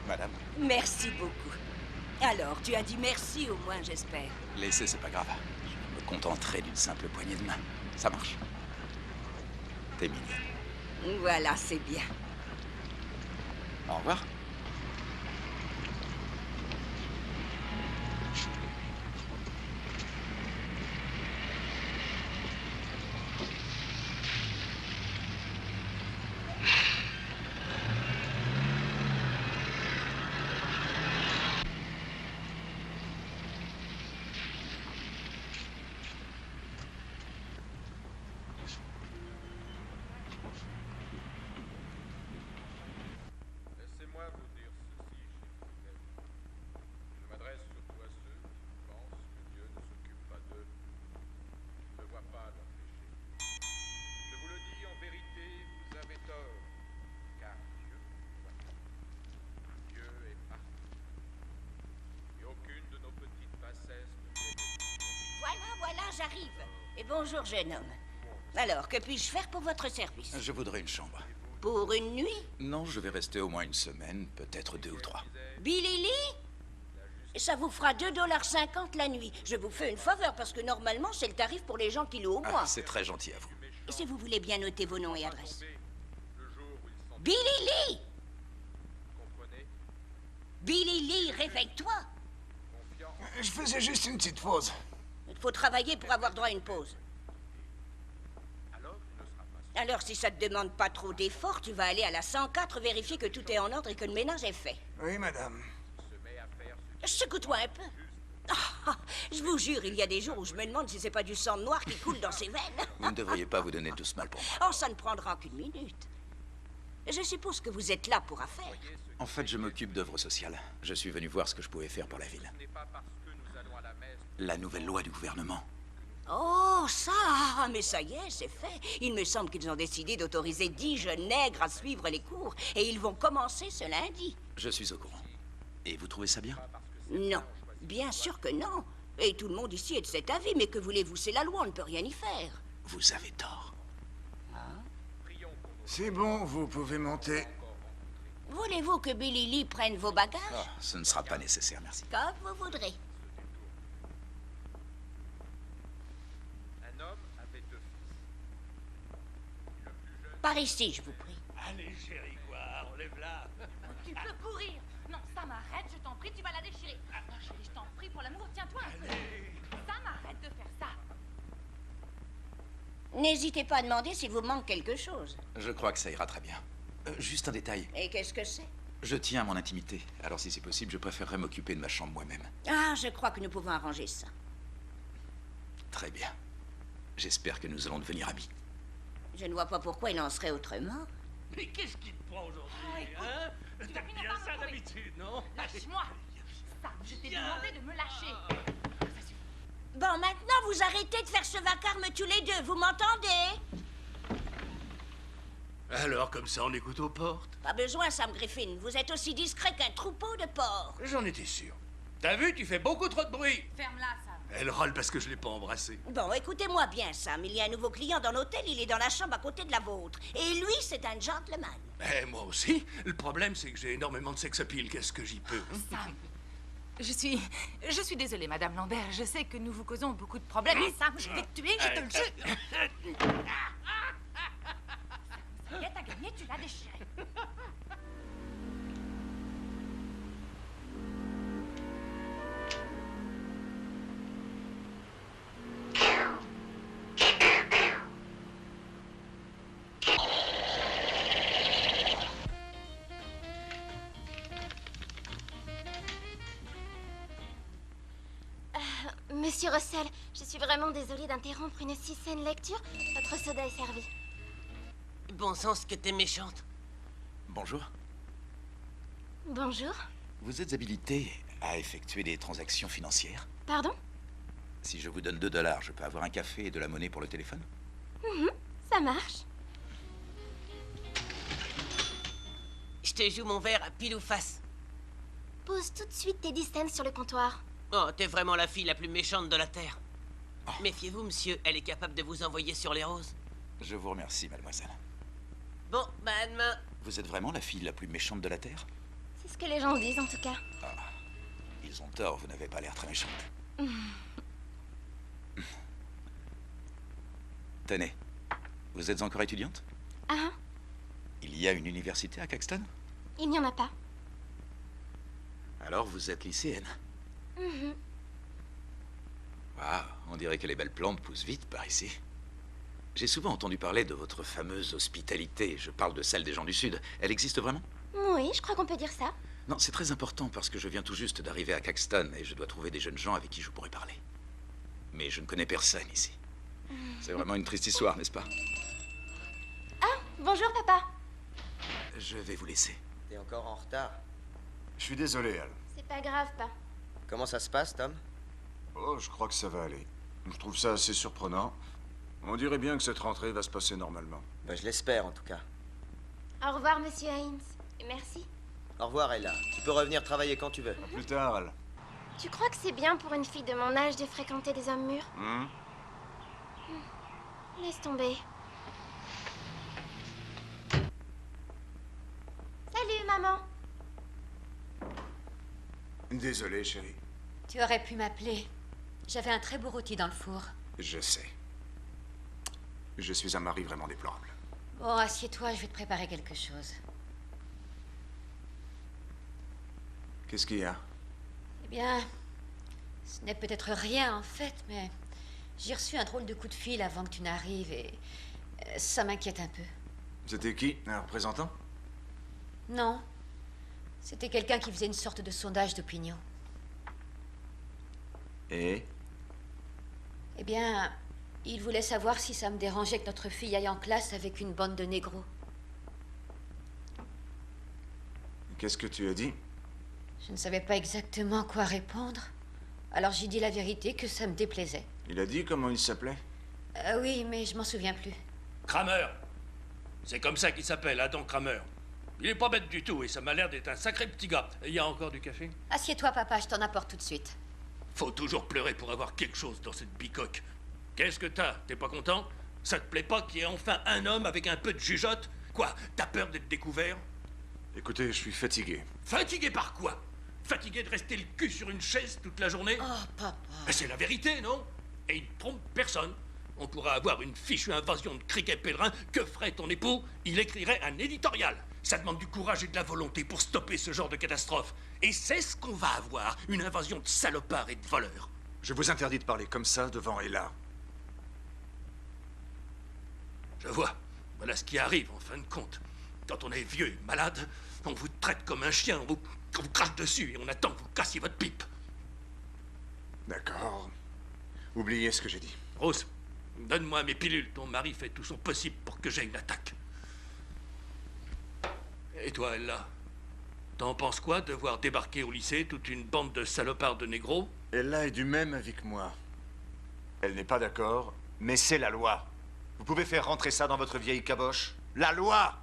Madame, Merci beaucoup. Alors, tu as dit merci au moins, j'espère. laissez, c'est pas grave. Je me contenterai d'une simple poignée de main. Ça marche. T'es mignonne. Voilà, c'est bien. Au revoir. Laissez-moi vous dire ceci, chers fidèles. Je m'adresse surtout à ceux qui pensent que Dieu ne s'occupe pas d'eux, ne voit pas leurs péchés. Je vous le dis en vérité, vous avez tort, car Dieu voit tout. Dieu est partout. Et aucune de nos petites bassesses ne peut être. Voilà, j'arrive. Et bonjour, jeune homme. Alors, que puis-je faire pour votre service? Je voudrais une chambre. Pour une nuit? Non, je vais rester au moins une semaine, peut-être 2 ou 3. Billy Lee? Ça vous fera 2,50 $ la nuit. Je vous fais une faveur parce que normalement, c'est le tarif pour les gens qui louent au mois. Ah, c'est très gentil à vous. Et si vous voulez bien noter vos noms et adresses. Le jour où ils sont Billy Lee! comprenez, Billy Lee, réveille-toi! confiants, Je faisais juste une petite pause. Il faut travailler pour avoir droit à une pause. alors il ne sera pas Alors, si ça te demande pas trop d'efforts, tu vas aller à la 104 vérifier que tout est en ordre et que le ménage est fait. Oui, madame. se met à faire ce Secoue-toi un peu. Ah, je vous jure, il y a des jours où je me demande si c'est pas du sang noir qui coule dans ses veines. Vous ne devriez pas vous donner tout ce mal pour moi. Oh, ça ne prendra qu'une minute. Je suppose que vous êtes là pour affaire. En fait, je m'occupe d'œuvres sociales. Je suis venu voir ce que je pouvais faire pour la ville. n'est pas parce que nous allons à la messe La nouvelle loi du gouvernement. Oh, ça, mais ça y est, c'est fait. Il me semble qu'ils ont décidé d'autoriser 10 jeunes nègres à suivre les cours, et ils vont commencer ce lundi. Je suis au courant. Et vous trouvez ça bien? Non, bien sûr que non. Et tout le monde ici est de cet avis, mais que voulez-vous, c'est la loi, on ne peut rien y faire. Vous avez tort. C'est bon, vous pouvez monter. Voulez-vous que Billy Lee prenne vos bagages? Ah, ce ne sera pas nécessaire, merci. Comme vous voudrez. un homme avait 2 fils. Le plus jeune Par ici, je vous prie. Allez, chérie, quoi, enlève-la. Tu peux courir. Non, Sam, arrête, je t'en prie, tu vas la déchirer. Non, chérie, je t'en prie, pour l'amour, tiens-toi un peu. Sam, arrête de faire ça. N'hésitez pas à demander s'il vous manque quelque chose. Je crois que ça ira très bien. Juste un détail. Et qu'est-ce que c'est? Je tiens à mon intimité. Alors si c'est possible, je préférerais m'occuper de ma chambre moi-même. Ah, je crois que nous pouvons arranger ça. Très bien. J'espère que nous allons devenir amis. Je ne vois pas pourquoi il en serait autrement. Mais qu'est-ce qui te prend aujourd'hui, Ah, écoute, hein? tu vas T'aimes finir bien par me ça trouver. d'habitude, non? Lâche-moi. Sam, je t'ai demandé de me lâcher. Bon, maintenant, vous arrêtez de faire ce vacarme tous les deux, vous m'entendez? Alors, comme ça, on écoute aux portes. Pas besoin, Sam Griffin. Vous êtes aussi discret qu'un troupeau de porcs. J'en étais sûr. T'as vu, tu fais beaucoup trop de bruit. Ferme-la, Sam. Elle râle parce que je l'ai pas embrassée. Bon, écoutez-moi bien, Sam. Il y a un nouveau client dans l'hôtel, il est dans la chambre à côté de la vôtre. Et lui, c'est un gentleman. Eh, moi aussi. Le problème, c'est que j'ai énormément de sex appeal. Qu'est-ce que j'y peux? Sam. Je suis désolée, Madame Lambert. Je sais que nous vous causons beaucoup de problèmes. Mais Sam, je vais te tuer, je te le jure. Ça y est, t'as gagné, tu l'as déchiré. Monsieur Russell, je suis vraiment désolée d'interrompre une si saine lecture. Votre soda est servi. Bon sens que t'es méchante. Bonjour. Bonjour. Vous êtes habilité à effectuer des transactions financières? Pardon? Si je vous donne 2 $, je peux avoir un café et de la monnaie pour le téléphone? Ça marche. Je te joue mon verre à pile ou face. Pose tout de suite tes 10 cents sur le comptoir. Oh, t'es vraiment la fille la plus méchante de la Terre. Méfiez-vous, monsieur, elle est capable de vous envoyer sur les roses. Je vous remercie, mademoiselle. Bon, bah à demain. Vous êtes vraiment la fille la plus méchante de la Terre? C'est C'est ce que les gens disent en tout cas. Ils ont tort, vous n'avez pas l'air très méchante. Tenez, vous êtes encore étudiante? Ah, Il y a une université à Caxton? il n'y en a pas. Alors vous êtes lycéenne? Mhm. Waouh, on dirait que les belles plantes poussent vite par ici. J'ai souvent entendu parler de votre fameuse hospitalité. Je parle de celle des gens du Sud. Elle existe vraiment? Oui, je crois qu'on peut dire ça. Non, c'est très important parce que je viens tout juste d'arriver à Caxton et je dois trouver des jeunes gens avec qui je pourrais parler. Mais je ne connais personne ici. C'est vraiment une triste histoire, n'est-ce pas? Bonjour, papa. Je vais vous laisser. T'es encore en retard. Je suis désolé, Al. C'est pas grave, pas. Comment ça se passe, Tom? Oh, je crois que ça va aller. Je trouve ça assez surprenant. On dirait bien que cette rentrée va se passer normalement. Ben, je l'espère, en tout cas. Au revoir, monsieur Haynes. Et merci. Au revoir, Ella. Tu peux revenir travailler quand tu veux. À plus tard, Al. Tu crois que c'est bien pour une fille de mon âge de fréquenter des hommes mûrs? Laisse tomber. Salut, maman. Désolé, chérie. Tu aurais pu m'appeler. J'avais un très beau rôti dans le four. Je sais. Je suis un mari vraiment déplorable. Bon, assieds-toi, je vais te préparer quelque chose. Qu'est-ce qu'il y a? Eh bien, ce n'est peut-être rien en fait, mais j'ai reçu un drôle de coup de fil avant que tu n'arrives et ça m'inquiète un peu. C'était qui? Un représentant? Non, c'était quelqu'un qui faisait une sorte de sondage d'opinion. Et? Eh bien, il voulait savoir si ça me dérangeait que notre fille aille en classe avec une bande de négros. Qu'est-ce que tu as dit? Je ne savais pas exactement quoi répondre. Alors j'ai dit la vérité, que ça me déplaisait. Il a dit comment il s'appelait? Oui, mais je m'en souviens plus. Kramer. C'est comme ça qu'il s'appelle, Adam Kramer. Il est pas bête du tout et ça m'a l'air d'être un sacré petit gars. Il y a encore du café? Assieds-toi, papa, je t'en apporte tout de suite. Faut toujours pleurer pour avoir quelque chose dans cette bicoque. Qu'est-ce que t'as? T'es pas content? Ça te plaît pas qu'il y ait enfin un homme avec un peu de jugeote? Quoi? T'as peur d'être découvert? Écoutez, je suis fatigué. Fatigué par quoi? Fatigué de rester le cul sur une chaise toute la journée? Oh, papa. C'est la vérité, non? Et il ne trompe personne. On pourra avoir une fichue invasion de criquets pèlerins. Que ferait ton époux? Il écrirait un éditorial. Ça demande du courage et de la volonté pour stopper ce genre de catastrophe. Et c'est ce qu'on va avoir, une invasion de salopards et de voleurs. Je vous interdis de parler comme ça devant Ella. Je vois. Voilà ce qui arrive, en fin de compte. Quand on est vieux et malade, on vous traite comme un chien, on vous crache dessus et on attend que vous cassiez votre pipe. D'accord. Oubliez ce que j'ai dit. Rose, donne-moi mes pilules. Ton mari fait tout son possible pour que j'aie une attaque. Et toi, Ella? T'en penses quoi de voir débarquer au lycée toute une bande de salopards de négros? Ella est du même avis que moi. Elle n'est pas d'accord, mais c'est la loi. Vous pouvez faire rentrer ça dans votre vieille caboche? La loi!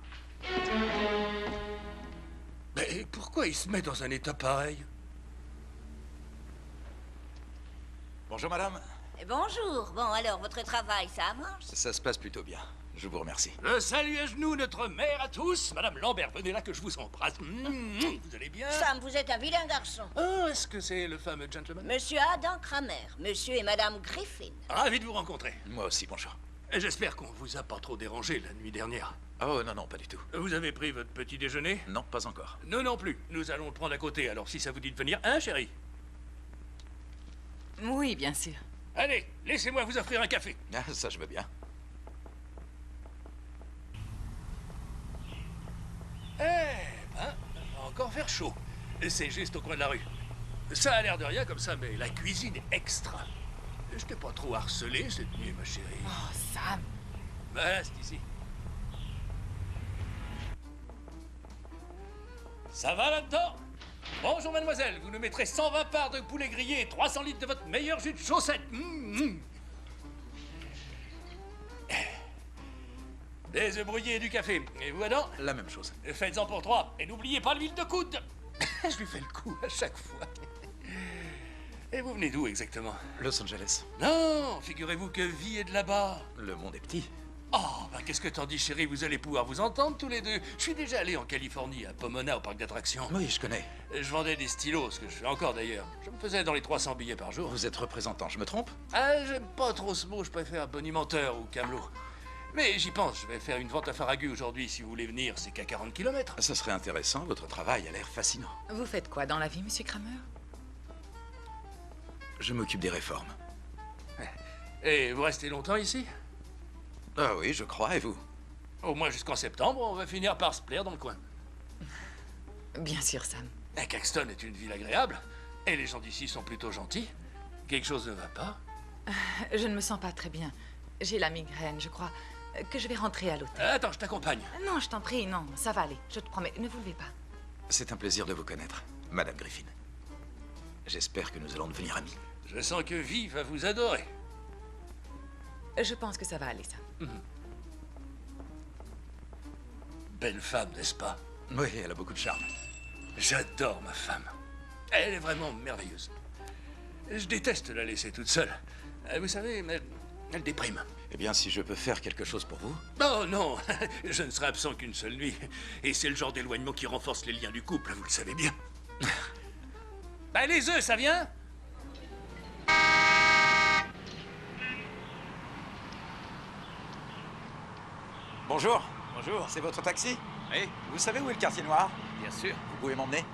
Mais pourquoi il se met dans un état pareil? Bonjour, madame. Bonjour. Bon, alors, votre travail, ça avance? Ça se passe plutôt bien. Je vous remercie. Je salue à genoux notre mère à tous. Madame Lambert, venez là que je vous embrasse. Vous allez bien? Sam, vous êtes un vilain garçon. Oh, est-ce que c'est le fameux gentleman? Monsieur Adam Kramer, monsieur et madame Griffin. Ravi de vous rencontrer. Moi aussi, bonjour. Et j'espère qu'on vous a pas trop dérangé la nuit dernière. Oh, non, non, pas du tout. Vous avez pris votre petit déjeuner? Non, pas encore. Nous non plus. Nous allons le prendre à côté, alors si ça vous dit de venir, hein, chérie? Oui, bien sûr. Allez, laissez-moi vous offrir un café. Ah, ça, je veux bien. Eh ben, va encore faire chaud. C'est juste au coin de la rue. Ça a l'air de rien comme ça, mais la cuisine est extra. Je t'ai pas trop harcelé cette nuit, ma chérie. Oh, Sam. Voilà, c'est ici. Ça va là-dedans? Bonjour, mademoiselle. Vous nous mettrez 120 parts de poulet grillé et 300 litres de votre meilleur jus de chaussette. Des œufs brouillés et du café. Et vous, Adam? La même chose. Faites-en pour 3. Et n'oubliez pas l'huile de coude. Je lui fais le coup à chaque fois. Et vous venez d'où exactement? Los Angeles. Non, figurez-vous que vie est de là-bas. Le monde est petit. Oh, bah qu'est-ce que t'en dis, chérie? Vous allez pouvoir vous entendre tous les deux. Je suis déjà allé en Californie, à Pomona, au parc d'attractions. Oui, je connais. Je vendais des stylos, ce que je fais encore d'ailleurs. Je me faisais dans les 300 billets par jour. Vous êtes représentant, je me trompe? Ah, j'aime pas trop ce mot, je préfère bonimenteur ou camelot. Mais j'y pense, je vais faire une vente à Farragut aujourd'hui. Si vous voulez venir, c'est qu'à 40 km. Ça serait intéressant, votre travail a l'air fascinant. Vous faites quoi dans la vie, monsieur Kramer? Je m'occupe des réformes. Et vous restez longtemps ici? Ah oui, je crois, et vous? Au moins jusqu'en septembre, on va finir par se plaire dans le coin. Bien sûr, Sam. Caxton est une ville agréable, et les gens d'ici sont plutôt gentils. Quelque chose ne va pas? Je ne me sens pas très bien. J'ai la migraine, je crois que je vais rentrer à l'hôtel. Attends, je t'accompagne. Non, je t'en prie, non, ça va aller. Je te promets, ne vous levez pas. C'est un plaisir de vous connaître, Madame Griffin. J'espère que nous allons devenir amis. Je sens que Vi va vous adorer. Je pense que ça va aller, Sam. Belle femme, n'est-ce pas? Oui, elle a beaucoup de charme. J'adore ma femme. Elle est vraiment merveilleuse. Je déteste la laisser toute seule. Vous savez, elle déprime. Eh bien, si je peux faire quelque chose pour vous... Oh non, je ne serai absent qu'une seule nuit. Et c'est le genre d'éloignement qui renforce les liens du couple, vous le savez bien. Bah, les œufs, ça vient? Bonjour. Bonjour. C'est votre taxi? Oui. Vous savez où est le quartier noir? Bien sûr. Vous pouvez m'emmener?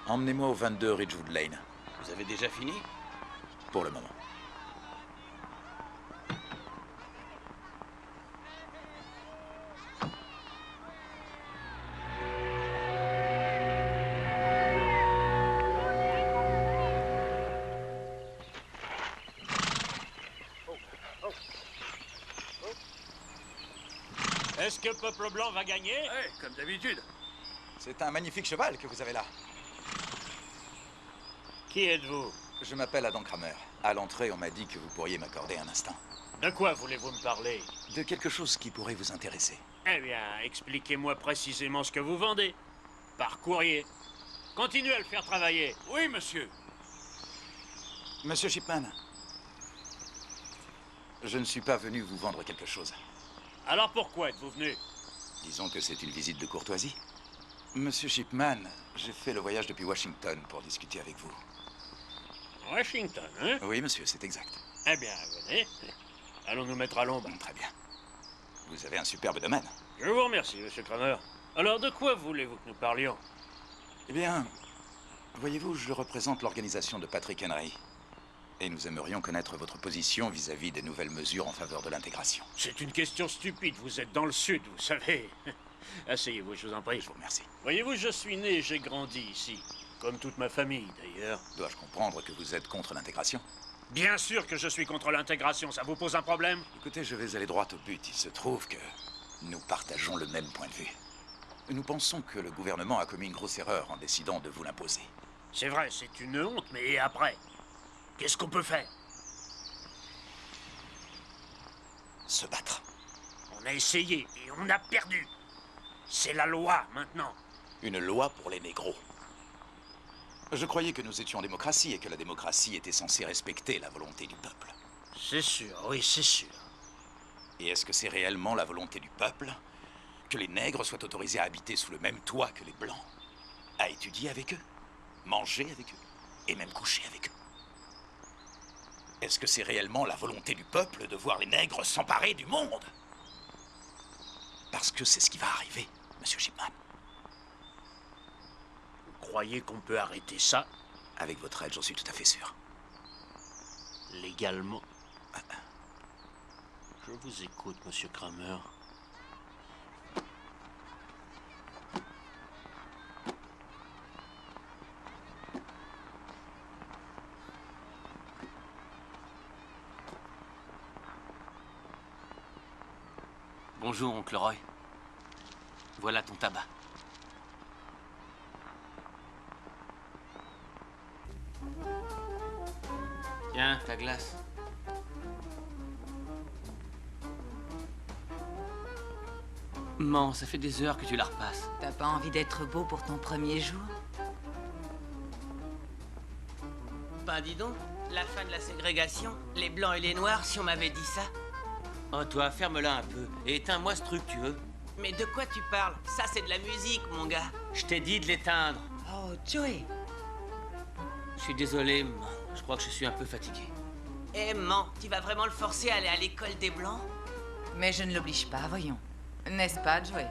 Emmenez-moi au 22 Ridgewood Lane. Vous avez déjà fini? Pour le moment. Est-ce que Peuple Blanc va gagner? Ouais, comme d'habitude. C'est un magnifique cheval que vous avez là. Qui êtes-vous? Je m'appelle Adam Kramer. À l'entrée, on m'a dit que vous pourriez m'accorder un instant. De quoi voulez-vous me parler? De quelque chose qui pourrait vous intéresser. Eh bien, expliquez-moi précisément ce que vous vendez. Par courrier. Continuez à le faire travailler. Oui, monsieur. Monsieur Shipman, je ne suis pas venu vous vendre quelque chose. Alors pourquoi êtes-vous venu? Disons que c'est une visite de courtoisie. Monsieur Shipman, j'ai fait le voyage depuis Washington pour discuter avec vous. Washington, hein? Oui, monsieur, c'est exact. Eh bien, venez. Allons nous mettre à l'ombre. Très bien. Vous avez un superbe domaine. Je vous remercie, monsieur Kramer. Alors, de quoi voulez-vous que nous parlions? Eh bien, voyez-vous, je représente l'organisation de Patrick Henry. Et nous aimerions connaître votre position vis-à-vis des nouvelles mesures en faveur de l'intégration. C'est une question stupide. Vous êtes dans le sud, vous savez. Asseyez-vous, je vous en prie. Je vous remercie. Voyez-vous, je suis né et j'ai grandi ici. Comme toute ma famille, d'ailleurs. Dois-je comprendre que vous êtes contre l'intégration? Bien sûr que je suis contre l'intégration. Ça vous pose un problème? Écoutez, je vais aller droit au but. Il se trouve que nous partageons le même point de vue. Nous pensons que le gouvernement a commis une grosse erreur en décidant de vous l'imposer. C'est vrai, c'est une honte, mais et après? Qu'est-ce qu'on peut faire? Se battre. On a essayé et on a perdu. C'est la loi, maintenant. Une loi pour les négros. Je croyais que nous étions en démocratie et que la démocratie était censée respecter la volonté du peuple. C'est sûr, oui, c'est sûr. Et est-ce que c'est réellement la volonté du peuple que les nègres soient autorisés à habiter sous le même toit que les blancs, à étudier avec eux, manger avec eux, et même coucher avec eux? Est-ce que c'est réellement la volonté du peuple de voir les nègres s'emparer du monde? Parce que c'est ce qui va arriver, Monsieur Shipman. Vous croyez qu'on peut arrêter ça? Avec votre aide, j'en suis tout à fait sûr. Légalement? Je vous écoute, Monsieur Kramer. Bonjour, oncle Roy. Voilà ton tabac. Tiens, ta glace. Man, ça fait des heures que tu la repasses. T'as pas envie d'être beau pour ton premier jour? Ben dis donc, la fin de la ségrégation, les blancs et les noirs, si on m'avait dit ça. Oh toi, ferme-la un peu et éteins-moi ce truc, tu veux. Mais de quoi tu parles? Ça, c'est de la musique, mon gars. Je t'ai dit de l'éteindre. Oh, Joey. Je suis désolé, man. Je crois que je suis un peu fatigué. Eh, man, tu vas vraiment le forcer à aller à l'école des blancs? Mais je ne l'oblige pas, voyons. N'est-ce pas, Joey?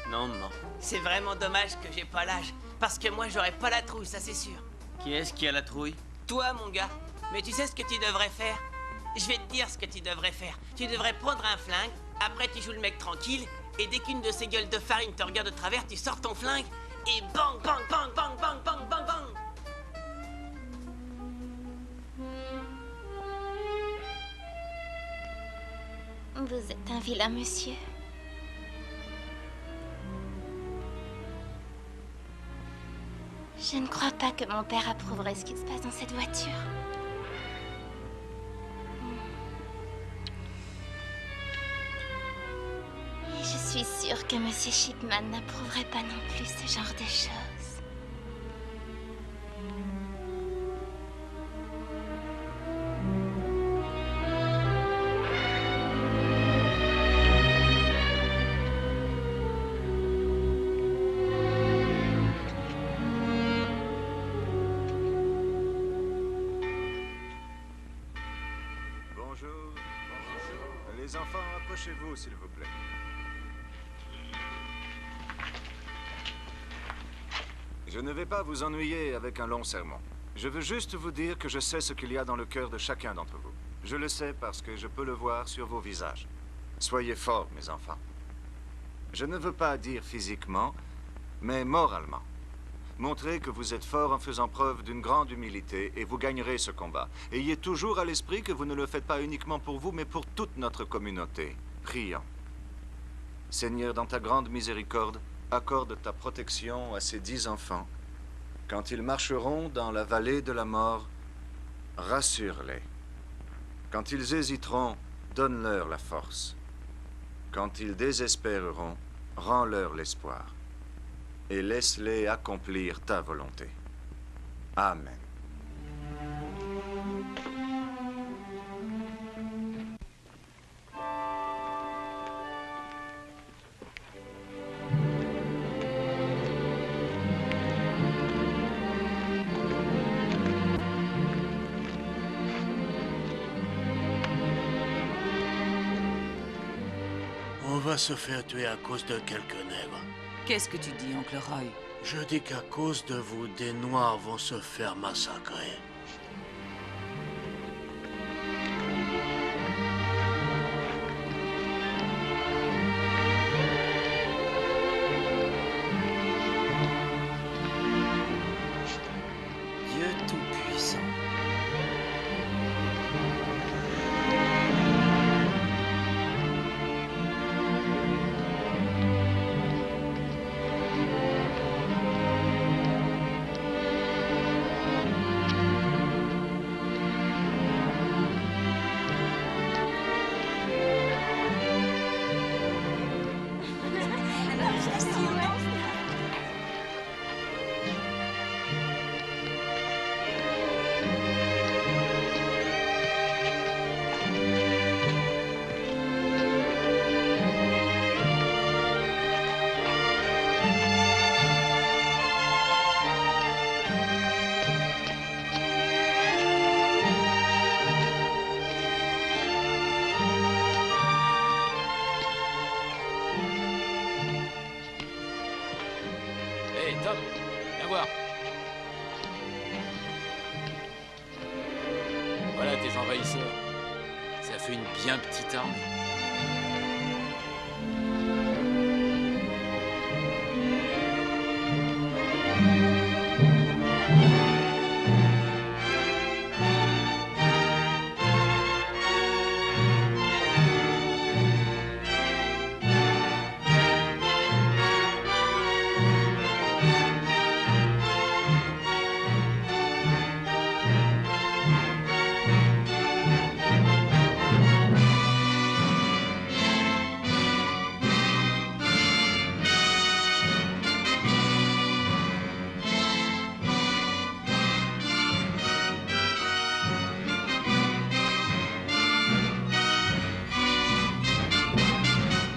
Non, man. C'est vraiment dommage que j'ai pas l'âge. Parce que moi, j'aurais pas la trouille, ça c'est sûr. Qui est-ce qui a la trouille? Toi, mon gars. Mais tu sais ce que tu devrais faire? Je vais te dire ce que tu devrais faire. Tu devrais prendre un flingue, après tu joues le mec tranquille, et dès qu'une de ces gueules de farine te regarde de travers, tu sors ton flingue, et bang, bang, bang, bang, bang, bang, bang, bang. Vous êtes un vilain monsieur. Je ne crois pas que mon père approuverait ce qui se passe dans cette voiture. Et je suis sûre que Monsieur Shipman n'approuverait pas non plus ce genre de choses. Les enfants, approchez-vous, s'il vous plaît. Je ne vais pas vous ennuyer avec un long sermon. Je veux juste vous dire que je sais ce qu'il y a dans le cœur de chacun d'entre vous. Je le sais parce que je peux le voir sur vos visages. Soyez forts, mes enfants. Je ne veux pas dire physiquement, mais moralement. Montrez que vous êtes forts en faisant preuve d'une grande humilité et vous gagnerez ce combat. Ayez toujours à l'esprit que vous ne le faites pas uniquement pour vous, mais pour toute notre communauté. Prions. Seigneur, dans ta grande miséricorde, accorde ta protection à ces 10 enfants. Quand ils marcheront dans la vallée de la mort, rassure-les. Quand ils hésiteront, donne-leur la force. Quand ils désespéreront, rends-leur l'espoir. Et laisse-les accomplir ta volonté. Amen. On va se faire tuer à cause de quelques nègres. Qu'est-ce que tu dis, oncle Roy? Je dis qu'à cause de vous, des Noirs vont se faire massacrer. Dieu Tout-Puissant. Hé, Tom, viens voir. Voilà tes envahisseurs. Ça fait une bien petite armée.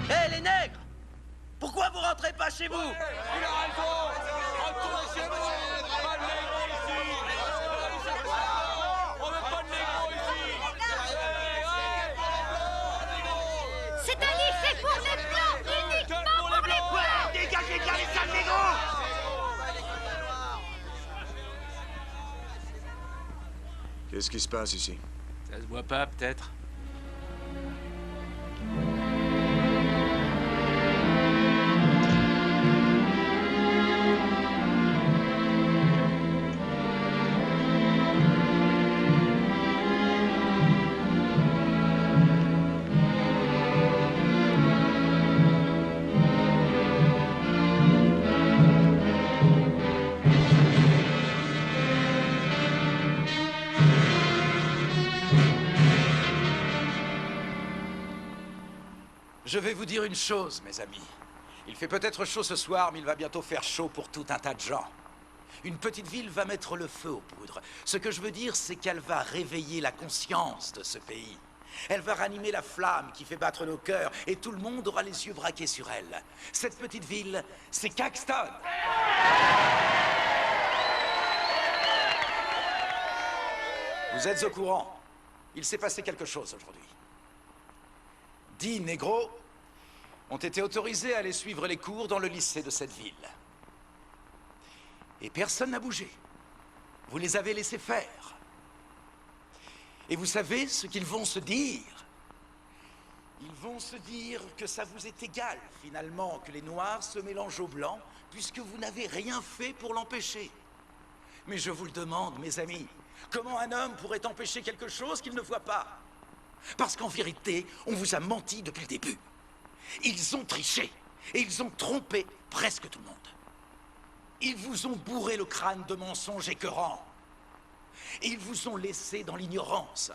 Hé, les nègres! Pourquoi vous rentrez pas chez vous? Il a raison! Retournez chez vous! Pas de négro ici! On veut pas de négro ici! C'est un lycée pour les blancs, uniquement pour les blancs. Dégagez bien les sales négros! Qu'est-ce qui se passe ici? Ça se voit pas, peut-être? Je vais vous dire une chose, mes amis. Il fait peut-être chaud ce soir, mais il va bientôt faire chaud pour tout un tas de gens. Une petite ville va mettre le feu aux poudres. Ce que je veux dire, c'est qu'elle va réveiller la conscience de ce pays. Elle va ranimer la flamme qui fait battre nos cœurs, et tout le monde aura les yeux braqués sur elle. Cette petite ville, c'est Caxton. Vous êtes au courant. Il s'est passé quelque chose aujourd'hui. 10 négros ont été autorisés à aller suivre les cours dans le lycée de cette ville. Et personne n'a bougé. Vous les avez laissés faire. Et vous savez ce qu'ils vont se dire? Ils vont se dire que ça vous est égal, finalement, que les Noirs se mélangent aux Blancs, puisque vous n'avez rien fait pour l'empêcher. Mais je vous le demande, mes amis, comment un homme pourrait empêcher quelque chose qu'il ne voit pas? Parce qu'en vérité, on vous a menti depuis le début. Ils ont triché, et ils ont trompé presque tout le monde. Ils vous ont bourré le crâne de mensonges écœurants. Ils vous ont laissé dans l'ignorance.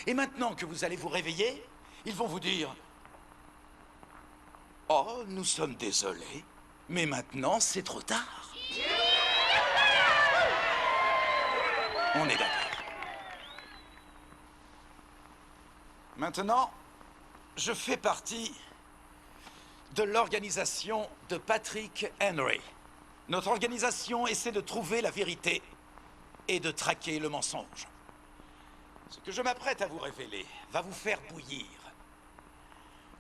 Et maintenant que vous allez vous réveiller, ils vont vous dire « Oh, nous sommes désolés, mais maintenant c'est trop tard. » On est d'accord. Maintenant, je fais partie de l'organisation de Patrick Henry. Notre organisation essaie de trouver la vérité et de traquer le mensonge. Ce que je m'apprête à vous révéler va vous faire bouillir.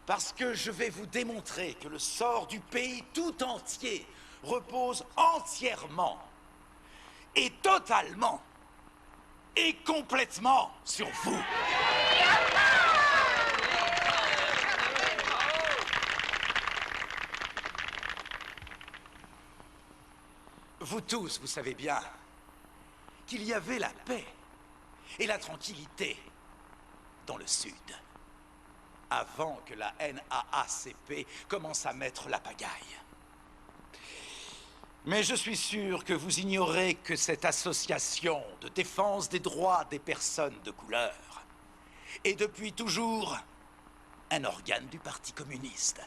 Parce que je vais vous démontrer que le sort du pays tout entier repose entièrement et totalement et complètement sur vous. Vous tous, vous savez bien qu'il y avait la paix et la tranquillité dans le Sud, avant que la NAACP commence à mettre la pagaille. Mais je suis sûr que vous ignorez que cette association de défense des droits des personnes de couleur est depuis toujours un organe du Parti communiste.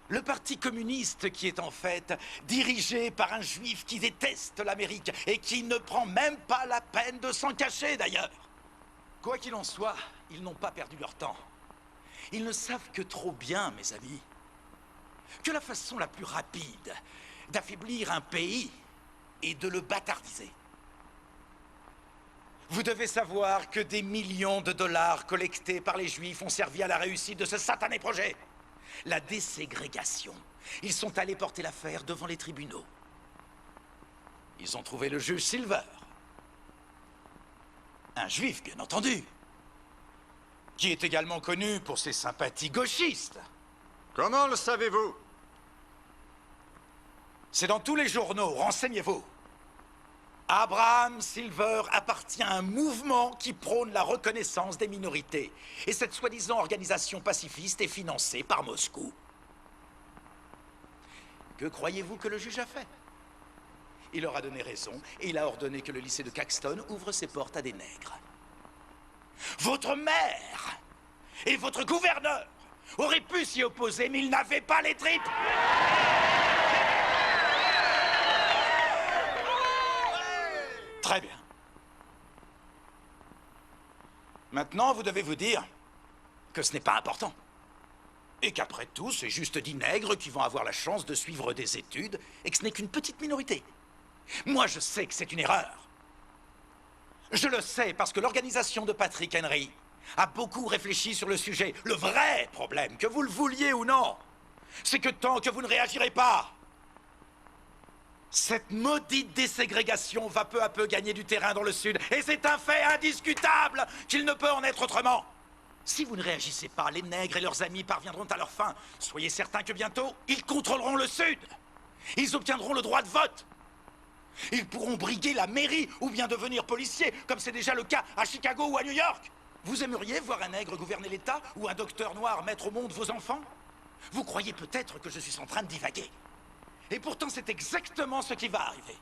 Le Parti communiste qui est en fait dirigé par un juif qui déteste l'Amérique et qui ne prend même pas la peine de s'en cacher d'ailleurs. Quoi qu'il en soit, ils n'ont pas perdu leur temps. Ils ne savent que trop bien, mes amis, que la façon la plus rapide d'affaiblir un pays est de le bâtardiser. Vous devez savoir que des millions de dollars collectés par les Juifs ont servi à la réussite de ce satané projet. La déségrégation. Ils sont allés porter l'affaire devant les tribunaux. Ils ont trouvé le juge Silver. Un juif, bien entendu. Qui est également connu pour ses sympathies gauchistes. Comment le savez-vous? C'est dans tous les journaux, renseignez-vous. Abraham Silver appartient à un mouvement qui prône la reconnaissance des minorités. Et cette soi-disant organisation pacifiste est financée par Moscou. Que croyez-vous que le juge a fait? Il leur a donné raison et il a ordonné que le lycée de Caxton ouvre ses portes à des nègres. Votre maire et votre gouverneur auraient pu s'y opposer, mais ils n'avaient pas les tripes. Très bien. Maintenant, vous devez vous dire que ce n'est pas important. Et qu'après tout, c'est juste 10 nègres qui vont avoir la chance de suivre des études et que ce n'est qu'une petite minorité. Moi, je sais que c'est une erreur. Je le sais parce que l'organisation de Patrick Henry a beaucoup réfléchi sur le sujet. Le vrai problème, que vous le vouliez ou non, c'est que tant que vous ne réagirez pas, cette maudite déségrégation va peu à peu gagner du terrain dans le Sud. Et c'est un fait indiscutable qu'il ne peut en être autrement. Si vous ne réagissez pas, les nègres et leurs amis parviendront à leur fin. Soyez certains que bientôt, ils contrôleront le Sud. Ils obtiendront le droit de vote. Ils pourront briguer la mairie ou bien devenir policiers, comme c'est déjà le cas à Chicago ou à New York. Vous aimeriez voir un nègre gouverner l'État ou un docteur noir mettre au monde vos enfants? Vous croyez peut-être que je suis en train de divaguer. Et pourtant, c'est exactement ce qui va arriver.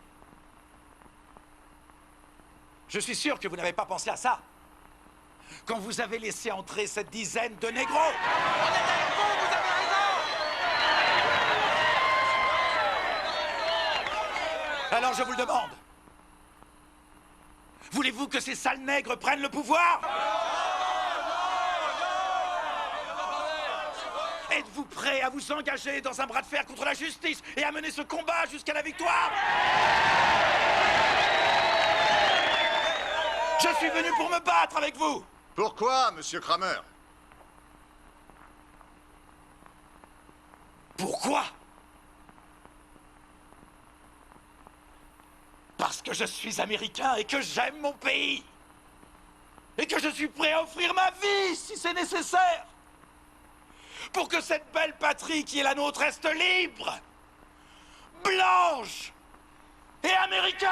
Je suis sûr que vous n'avez pas pensé à ça quand vous avez laissé entrer cette dizaine de négros. On est avec vous, vous avez raison! Alors je vous le demande. Voulez-vous que ces sales nègres prennent le pouvoir? Êtes-vous prêt à vous engager dans un bras de fer contre la justice et à mener ce combat jusqu'à la victoire? Je suis venu pour me battre avec vous. Pourquoi, monsieur Kramer? Pourquoi? Parce que je suis américain et que j'aime mon pays. Et que je suis prêt à offrir ma vie si c'est nécessaire. Pour que cette belle patrie qui est la nôtre reste libre, blanche et américaine.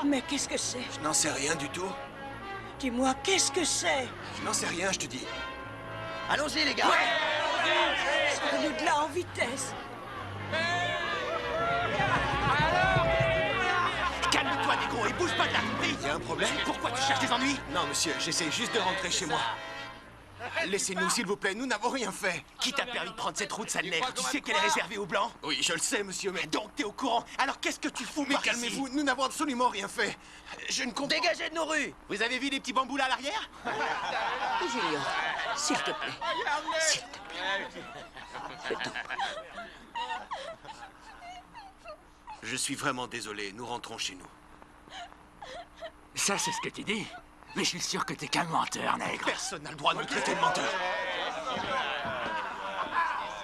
Mais qu'est-ce que c'est? Je n'en sais rien du tout. Dis-moi, qu'est-ce que c'est? Je n'en sais rien, je te dis. Allons-y, les gars. Sors-nous de là en vitesse. Calme-toi, négro, et bouge pas de là, compris? Il y a un problème? Pourquoi tu cherches des ennuis? Non, monsieur, j'essaie juste de rentrer chez moi. Laissez-nous, s'il vous plaît, nous n'avons rien fait. Qui t'a permis de prendre cette route, sale nègre? Tu sais qu'elle est réservée aux Blancs? Oui, je le sais, monsieur, mais... Donc t'es au courant? Alors qu'est-ce que tu fous? Mais calmez-vous, nous n'avons absolument rien fait. Je ne comprends... Dégagez de nos rues! Vous avez vu les petits bambous là à l'arrière? Julien, s'il te plaît. S'il te plaît. Je t'en prie. Je suis vraiment désolé, nous rentrons chez nous. Ça, c'est ce que tu dis? Mais je suis sûr que t'es qu'un menteur, nègre. Personne n'a le droit de me traiter de menteur.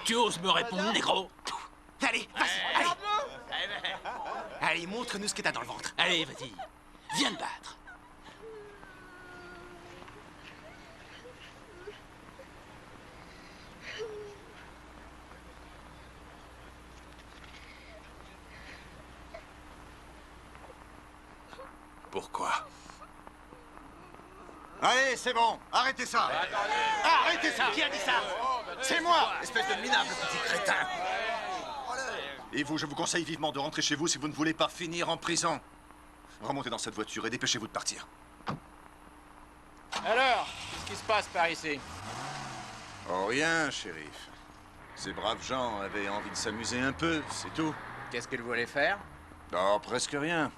Tu oses me répondre, négro? Allez, vas-y, allez. Allez, montre-nous ce que t'as dans le ventre. Allez, vas-y. Viens te battre. Pourquoi? Allez, c'est bon, arrêtez ça. Arrêtez ça. Qui a dit ça? C'est moi, espèce de minable petit crétin. Et vous, je vous conseille vivement de rentrer chez vous si vous ne voulez pas finir en prison. Remontez dans cette voiture et dépêchez-vous de partir. Alors, qu'est-ce qui se passe par ici? Oh, rien, shérif. Ces braves gens avaient envie de s'amuser un peu, c'est tout. Qu'est-ce qu'ils voulaient faire? Oh, presque rien.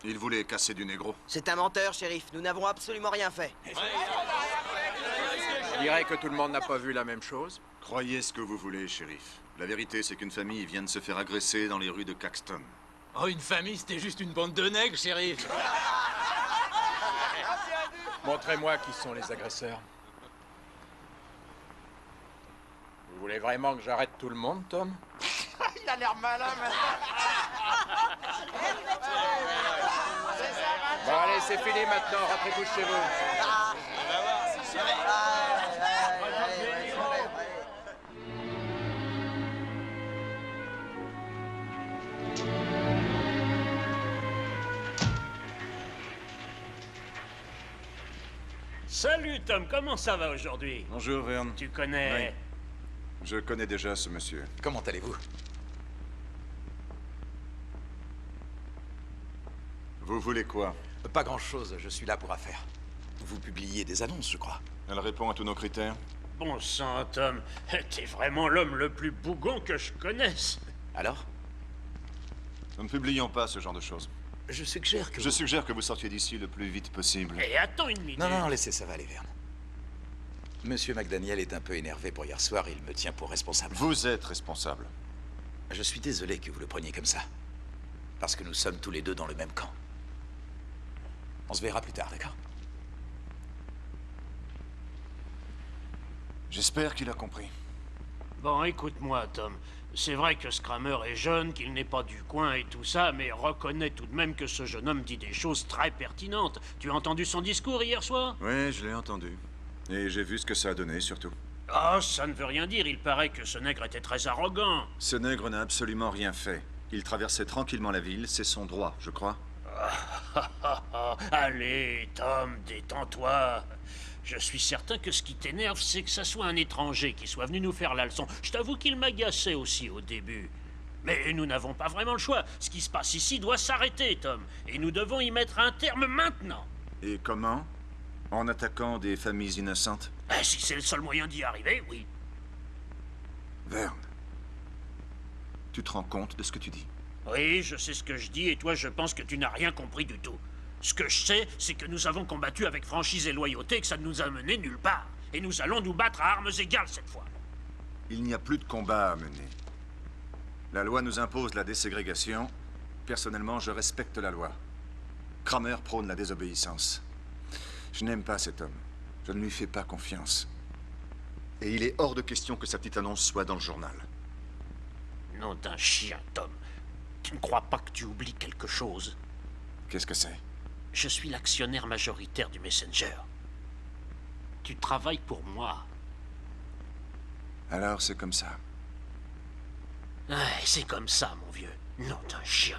Ils voulaient casser du négro. C'est un menteur, shérif. Nous n'avons absolument rien fait. Je dirais que tout le monde n'a pas vu la même chose. Croyez ce que vous voulez, shérif. La vérité, c'est qu'une famille vient de se faire agresser dans les rues de Caxton. Oh, une famille, c'était juste une bande de nègres, shérif. Montrez-moi qui sont les agresseurs. Vous voulez vraiment que j'arrête tout le monde, Tom? Il a l'air malin maintenant. Bon, allez, c'est fini maintenant. Rentrez tous chez vous. Salut Tom, comment ça va aujourd'hui? Bonjour, Vern. Tu connais... Oui. Je connais déjà ce monsieur. Comment allez-vous? Vous voulez quoi? Pas grand-chose, je suis là pour affaire. Vous publiez des annonces, je crois. Elle répond à tous nos critères. Bon sang, Tom, t'es vraiment l'homme le plus bougon que je connaisse. Alors? Nous ne publions pas ce genre de choses. Je suggère que... Je suggère que vous sortiez d'ici le plus vite possible. Et attends une minute. Non, laissez, ça va aller, Vern. Monsieur McDaniel est un peu énervé pour hier soir, il me tient pour responsable. Vous êtes responsable. Je suis désolé que vous le preniez comme ça. Parce que nous sommes tous les deux dans le même camp. On se verra plus tard, d'accord? J'espère qu'il a compris. Bon, écoute-moi, Tom. C'est vrai que Scrammer est jeune, qu'il n'est pas du coin et tout ça, mais reconnais tout de même que ce jeune homme dit des choses très pertinentes. Tu as entendu son discours hier soir? Oui, je l'ai entendu. Et j'ai vu ce que ça a donné, surtout. Oh, ça ne veut rien dire. Il paraît que ce nègre était très arrogant. Ce nègre n'a absolument rien fait. Il traversait tranquillement la ville, c'est son droit, je crois. Allez, Tom, détends-toi. Je suis certain que ce qui t'énerve, c'est que ça soit un étranger qui soit venu nous faire la leçon. Je t'avoue qu'il m'agaçait aussi au début. Mais nous n'avons pas vraiment le choix. Ce qui se passe ici doit s'arrêter, Tom. Et nous devons y mettre un terme maintenant. Et comment? En attaquant des familles innocentes? Si c'est le seul moyen d'y arriver, oui. Vern, tu te rends compte de ce que tu dis? Oui, je sais ce que je dis, et toi, je pense que tu n'as rien compris du tout. Ce que je sais, c'est que nous avons combattu avec franchise et loyauté, que ça ne nous a menés nulle part. Et nous allons nous battre à armes égales cette fois. Il n'y a plus de combat à mener. La loi nous impose la déségrégation. Personnellement, je respecte la loi. Kramer prône la désobéissance. Je n'aime pas cet homme. Je ne lui fais pas confiance. Et il est hors de question que sa petite annonce soit dans le journal. Nom d'un chien, Tom. Tu ne crois pas que tu oublies quelque chose? Qu'est-ce que c'est? Je suis l'actionnaire majoritaire du Messenger. Tu travailles pour moi. Alors c'est comme ça. C'est comme ça, mon vieux. Nom d'un chien.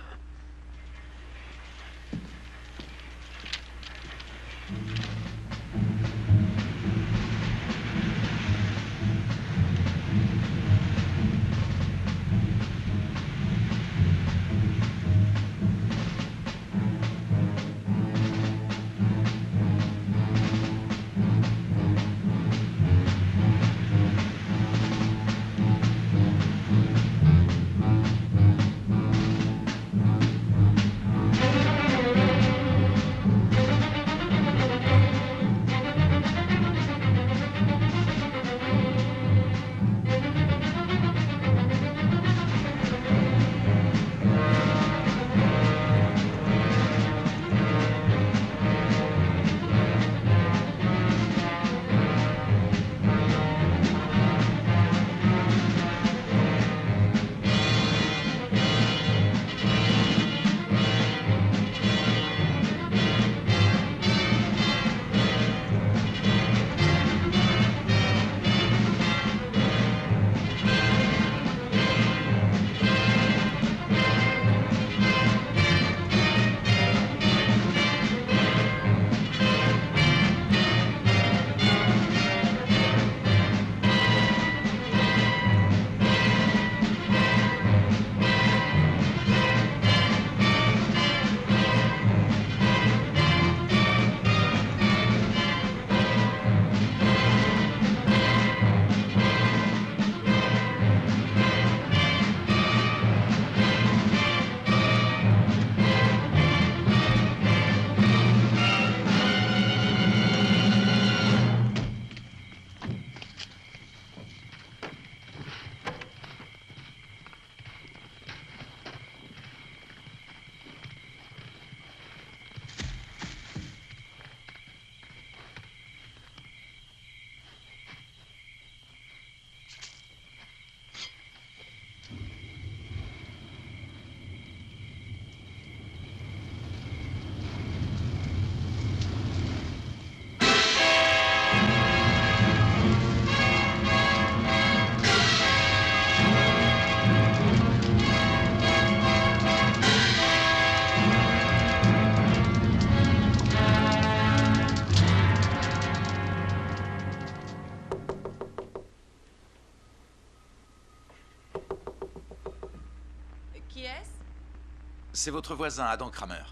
C'est votre voisin, Adam Kramer.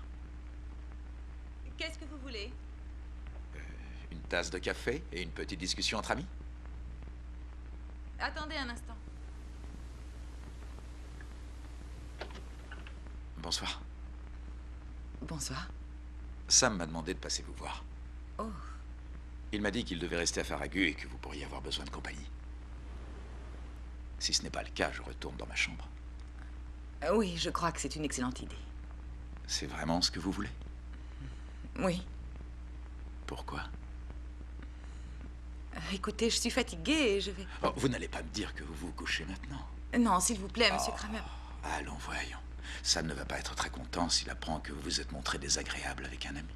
Qu'est-ce que vous voulez? Une tasse de café et une petite discussion entre amis? Attendez un instant. Bonsoir. Bonsoir. Sam m'a demandé de passer vous voir. Oh. Il m'a dit qu'il devait rester à Farragut et que vous pourriez avoir besoin de compagnie. Si ce n'est pas le cas, je retourne dans ma chambre. Oui, je crois que c'est une excellente idée. C'est vraiment ce que vous voulez? Oui. Pourquoi? Écoutez, je suis fatiguée et je vais... Oh, vous n'allez pas me dire que vous vous couchez maintenant? Non, s'il vous plaît, monsieur Kramer. Allons, voyons. Sam ne va pas être très content s'il apprend que vous vous êtes montré désagréable avec un ami.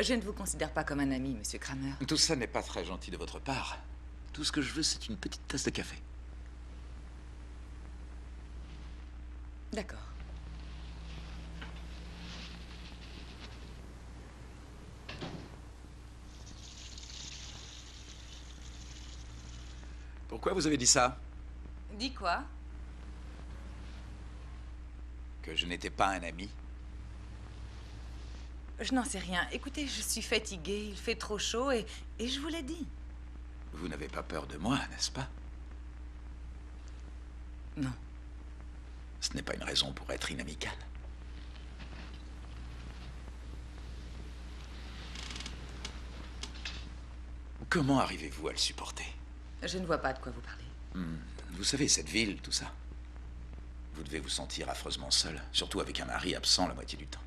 Je ne vous considère pas comme un ami, monsieur Kramer. Tout ça n'est pas très gentil de votre part. Tout ce que je veux, c'est une petite tasse de café. D'accord. Pourquoi vous avez dit ça? Dis quoi? Que je n'étais pas un ami? Je n'en sais rien. Écoutez, je suis fatiguée, il fait trop chaud et je vous l'ai dit. Vous n'avez pas peur de moi, n'est-ce pas? Non. Ce n'est pas une raison pour être inamical. Comment arrivez-vous à le supporter? Je ne vois pas de quoi vous parlez. Vous savez, cette ville, tout ça. Vous devez vous sentir affreusement seul, surtout avec un mari absent la moitié du temps.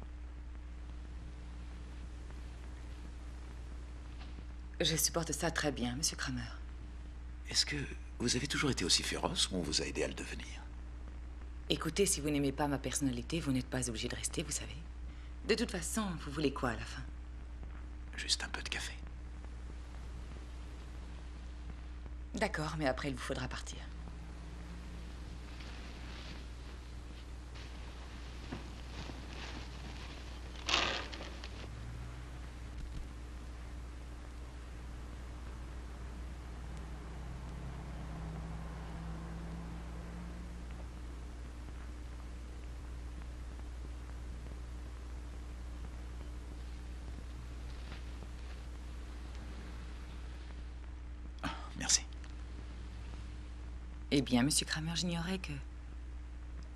Je supporte ça très bien, monsieur Kramer. Est-ce que vous avez toujours été aussi féroce ou on vous a aidé à le devenir? Écoutez, si vous n'aimez pas ma personnalité, vous n'êtes pas obligé de rester, vous savez. De toute façon, vous voulez quoi à la fin? Juste un peu de café. D'accord, mais après, il vous faudra partir. Merci. Eh bien, monsieur Kramer, j'ignorais que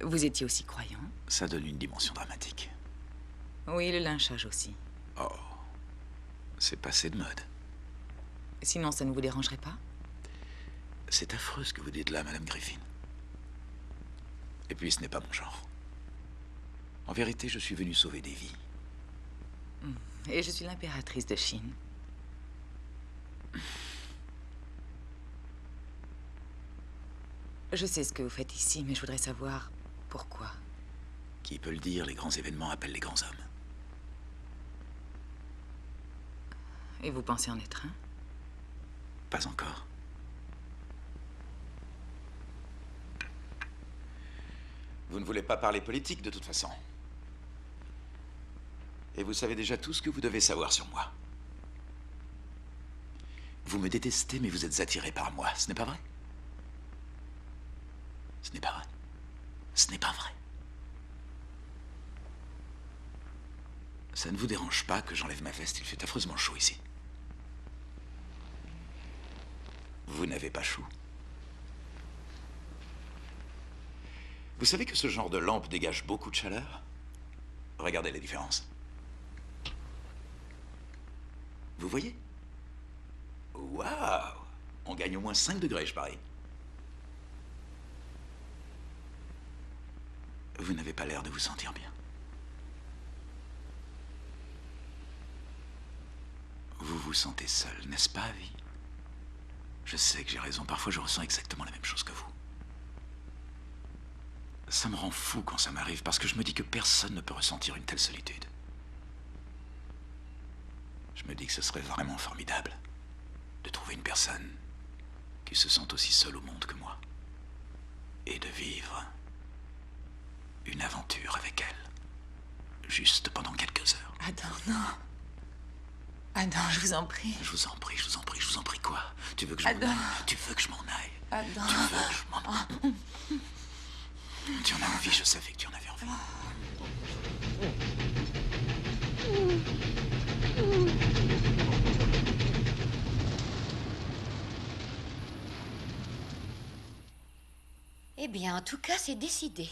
vous étiez aussi croyant. Ça donne une dimension dramatique. Oui, le lynchage aussi. Oh, c'est passé de mode. Sinon, ça ne vous dérangerait pas? C'est affreux ce que vous dites là, Madame Griffin. Et puis, ce n'est pas mon genre. En vérité, je suis venu sauver des vies. Et je suis l'impératrice de Chine. Je sais ce que vous faites ici, mais je voudrais savoir pourquoi. Qui peut le dire, les grands événements appellent les grands hommes. Et vous pensez en être un? Pas encore. Vous ne voulez pas parler politique, de toute façon. Et vous savez déjà tout ce que vous devez savoir sur moi. Vous me détestez, mais vous êtes attiré par moi, ce n'est pas vrai? Ce n'est pas vrai. Ce n'est pas vrai. Ça ne vous dérange pas que j'enlève ma veste? Il fait affreusement chaud ici. Vous n'avez pas chaud? Vous savez que ce genre de lampe dégage beaucoup de chaleur? Regardez la différence. Vous voyez? Waouh! On gagne au moins 5 degrés, je parie. Vous n'avez pas l'air de vous sentir bien. Vous vous sentez seul, n'est-ce pas, Abby? Je sais que j'ai raison. Parfois, je ressens exactement la même chose que vous. Ça me rend fou quand ça m'arrive, parce que je me dis que personne ne peut ressentir une telle solitude. Je me dis que ce serait vraiment formidable de trouver une personne qui se sente aussi seule au monde que moi. Et de vivre une aventure avec elle. Juste pendant quelques heures. Adam, non. Adam, je vous en prie. Je vous en prie, je vous en prie, je vous en prie quoi? Tu veux que je m'en aille? Tu veux que je m'en aille? Adam. Tu veux que je m'en aille? Tu en as envie, je savais que tu en avais envie. Eh bien, en tout cas, c'est décidé.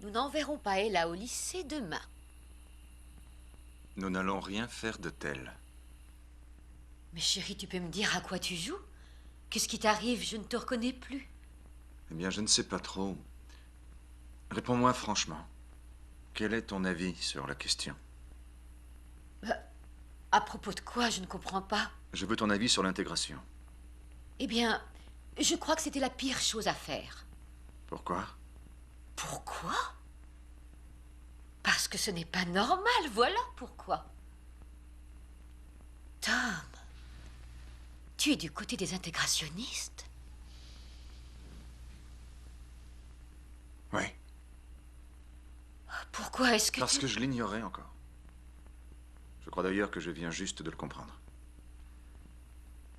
Nous n'enverrons pas Ella au lycée demain. Nous n'allons rien faire de tel. Mais chérie, tu peux me dire à quoi tu joues? Qu'est-ce qui t'arrive? Je ne te reconnais plus. Eh bien, je ne sais pas trop. Réponds-moi franchement. Quel est ton avis sur la question? À propos de quoi? Je ne comprends pas. Je veux ton avis sur l'intégration. Eh bien, je crois que c'était la pire chose à faire. Pourquoi? Pourquoi? Parce que ce n'est pas normal, voilà pourquoi. Tom, tu es du côté des intégrationnistes? Oui. Pourquoi est-ce que Parce que je l'ignorais encore. Je crois d'ailleurs que je viens juste de le comprendre.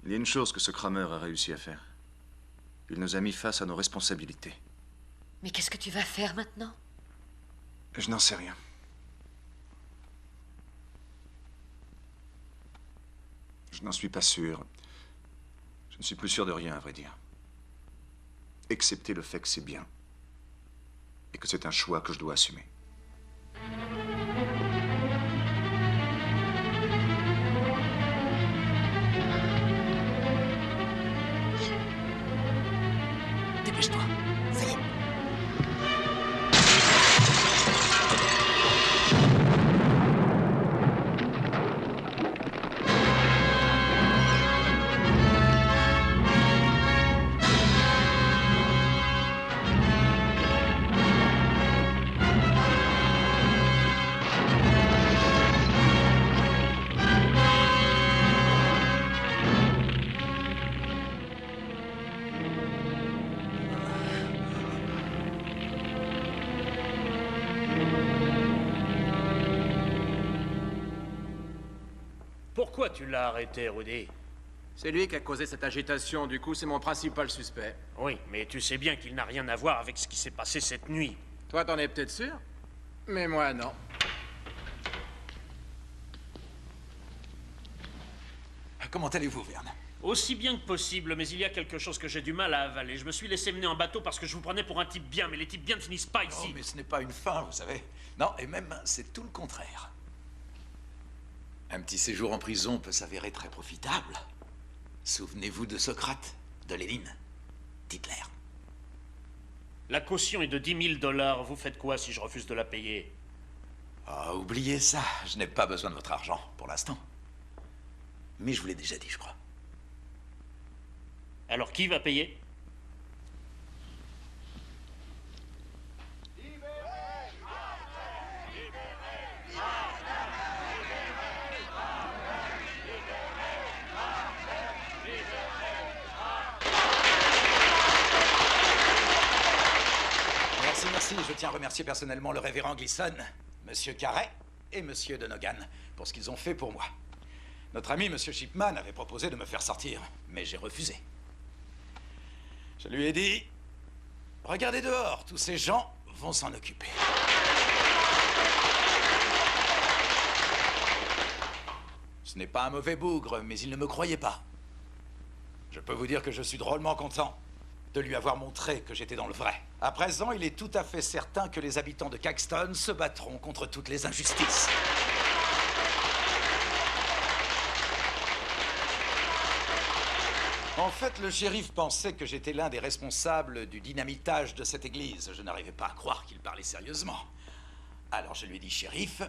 Il y a une chose que ce Kramer a réussi à faire. Il nous a mis face à nos responsabilités. Mais qu'est-ce que tu vas faire maintenant? Je n'en sais rien. Je n'en suis pas sûr. Je ne suis plus sûr de rien, à vrai dire. Excepté le fait que c'est bien. Et que c'est un choix que je dois assumer. Dépêche-toi. Ça y est. Pourquoi tu l'as arrêté, Rudy? C'est lui qui a causé cette agitation, du coup c'est mon principal suspect. Oui, mais tu sais bien qu'il n'a rien à voir avec ce qui s'est passé cette nuit. Toi t'en es peut-être sûr? Mais moi non. Comment allez-vous, Verne? Aussi bien que possible, mais il y a quelque chose que j'ai du mal à avaler. Je me suis laissé mener en bateau parce que je vous prenais pour un type bien, mais les types bien ne finissent pas ici. Oh, mais ce n'est pas une fin, vous savez. Non, et même, c'est tout le contraire. Un petit séjour en prison peut s'avérer très profitable. Souvenez-vous de Socrate, de Lénine, d'Hitler. La caution est de 10 000 $. Vous faites quoi si je refuse de la payer? Ah, oubliez ça. Je n'ai pas besoin de votre argent, pour l'instant. Mais je vous l'ai déjà dit, je crois. Alors qui va payer? Merci. Je tiens à remercier personnellement le révérend Gleason, Monsieur Carey et Monsieur Donogan pour ce qu'ils ont fait pour moi. Notre ami Monsieur Shipman avait proposé de me faire sortir, mais j'ai refusé. Je lui ai dit, regardez dehors, tous ces gens vont s'en occuper. Ce n'est pas un mauvais bougre, mais il ne me croyait pas. Je peux vous dire que je suis drôlement content de lui avoir montré que j'étais dans le vrai. À présent, il est tout à fait certain que les habitants de Caxton se battront contre toutes les injustices. En fait, le shérif pensait que j'étais l'un des responsables du dynamitage de cette église. Je n'arrivais pas à croire qu'il parlait sérieusement. Alors je lui ai dit, shérif,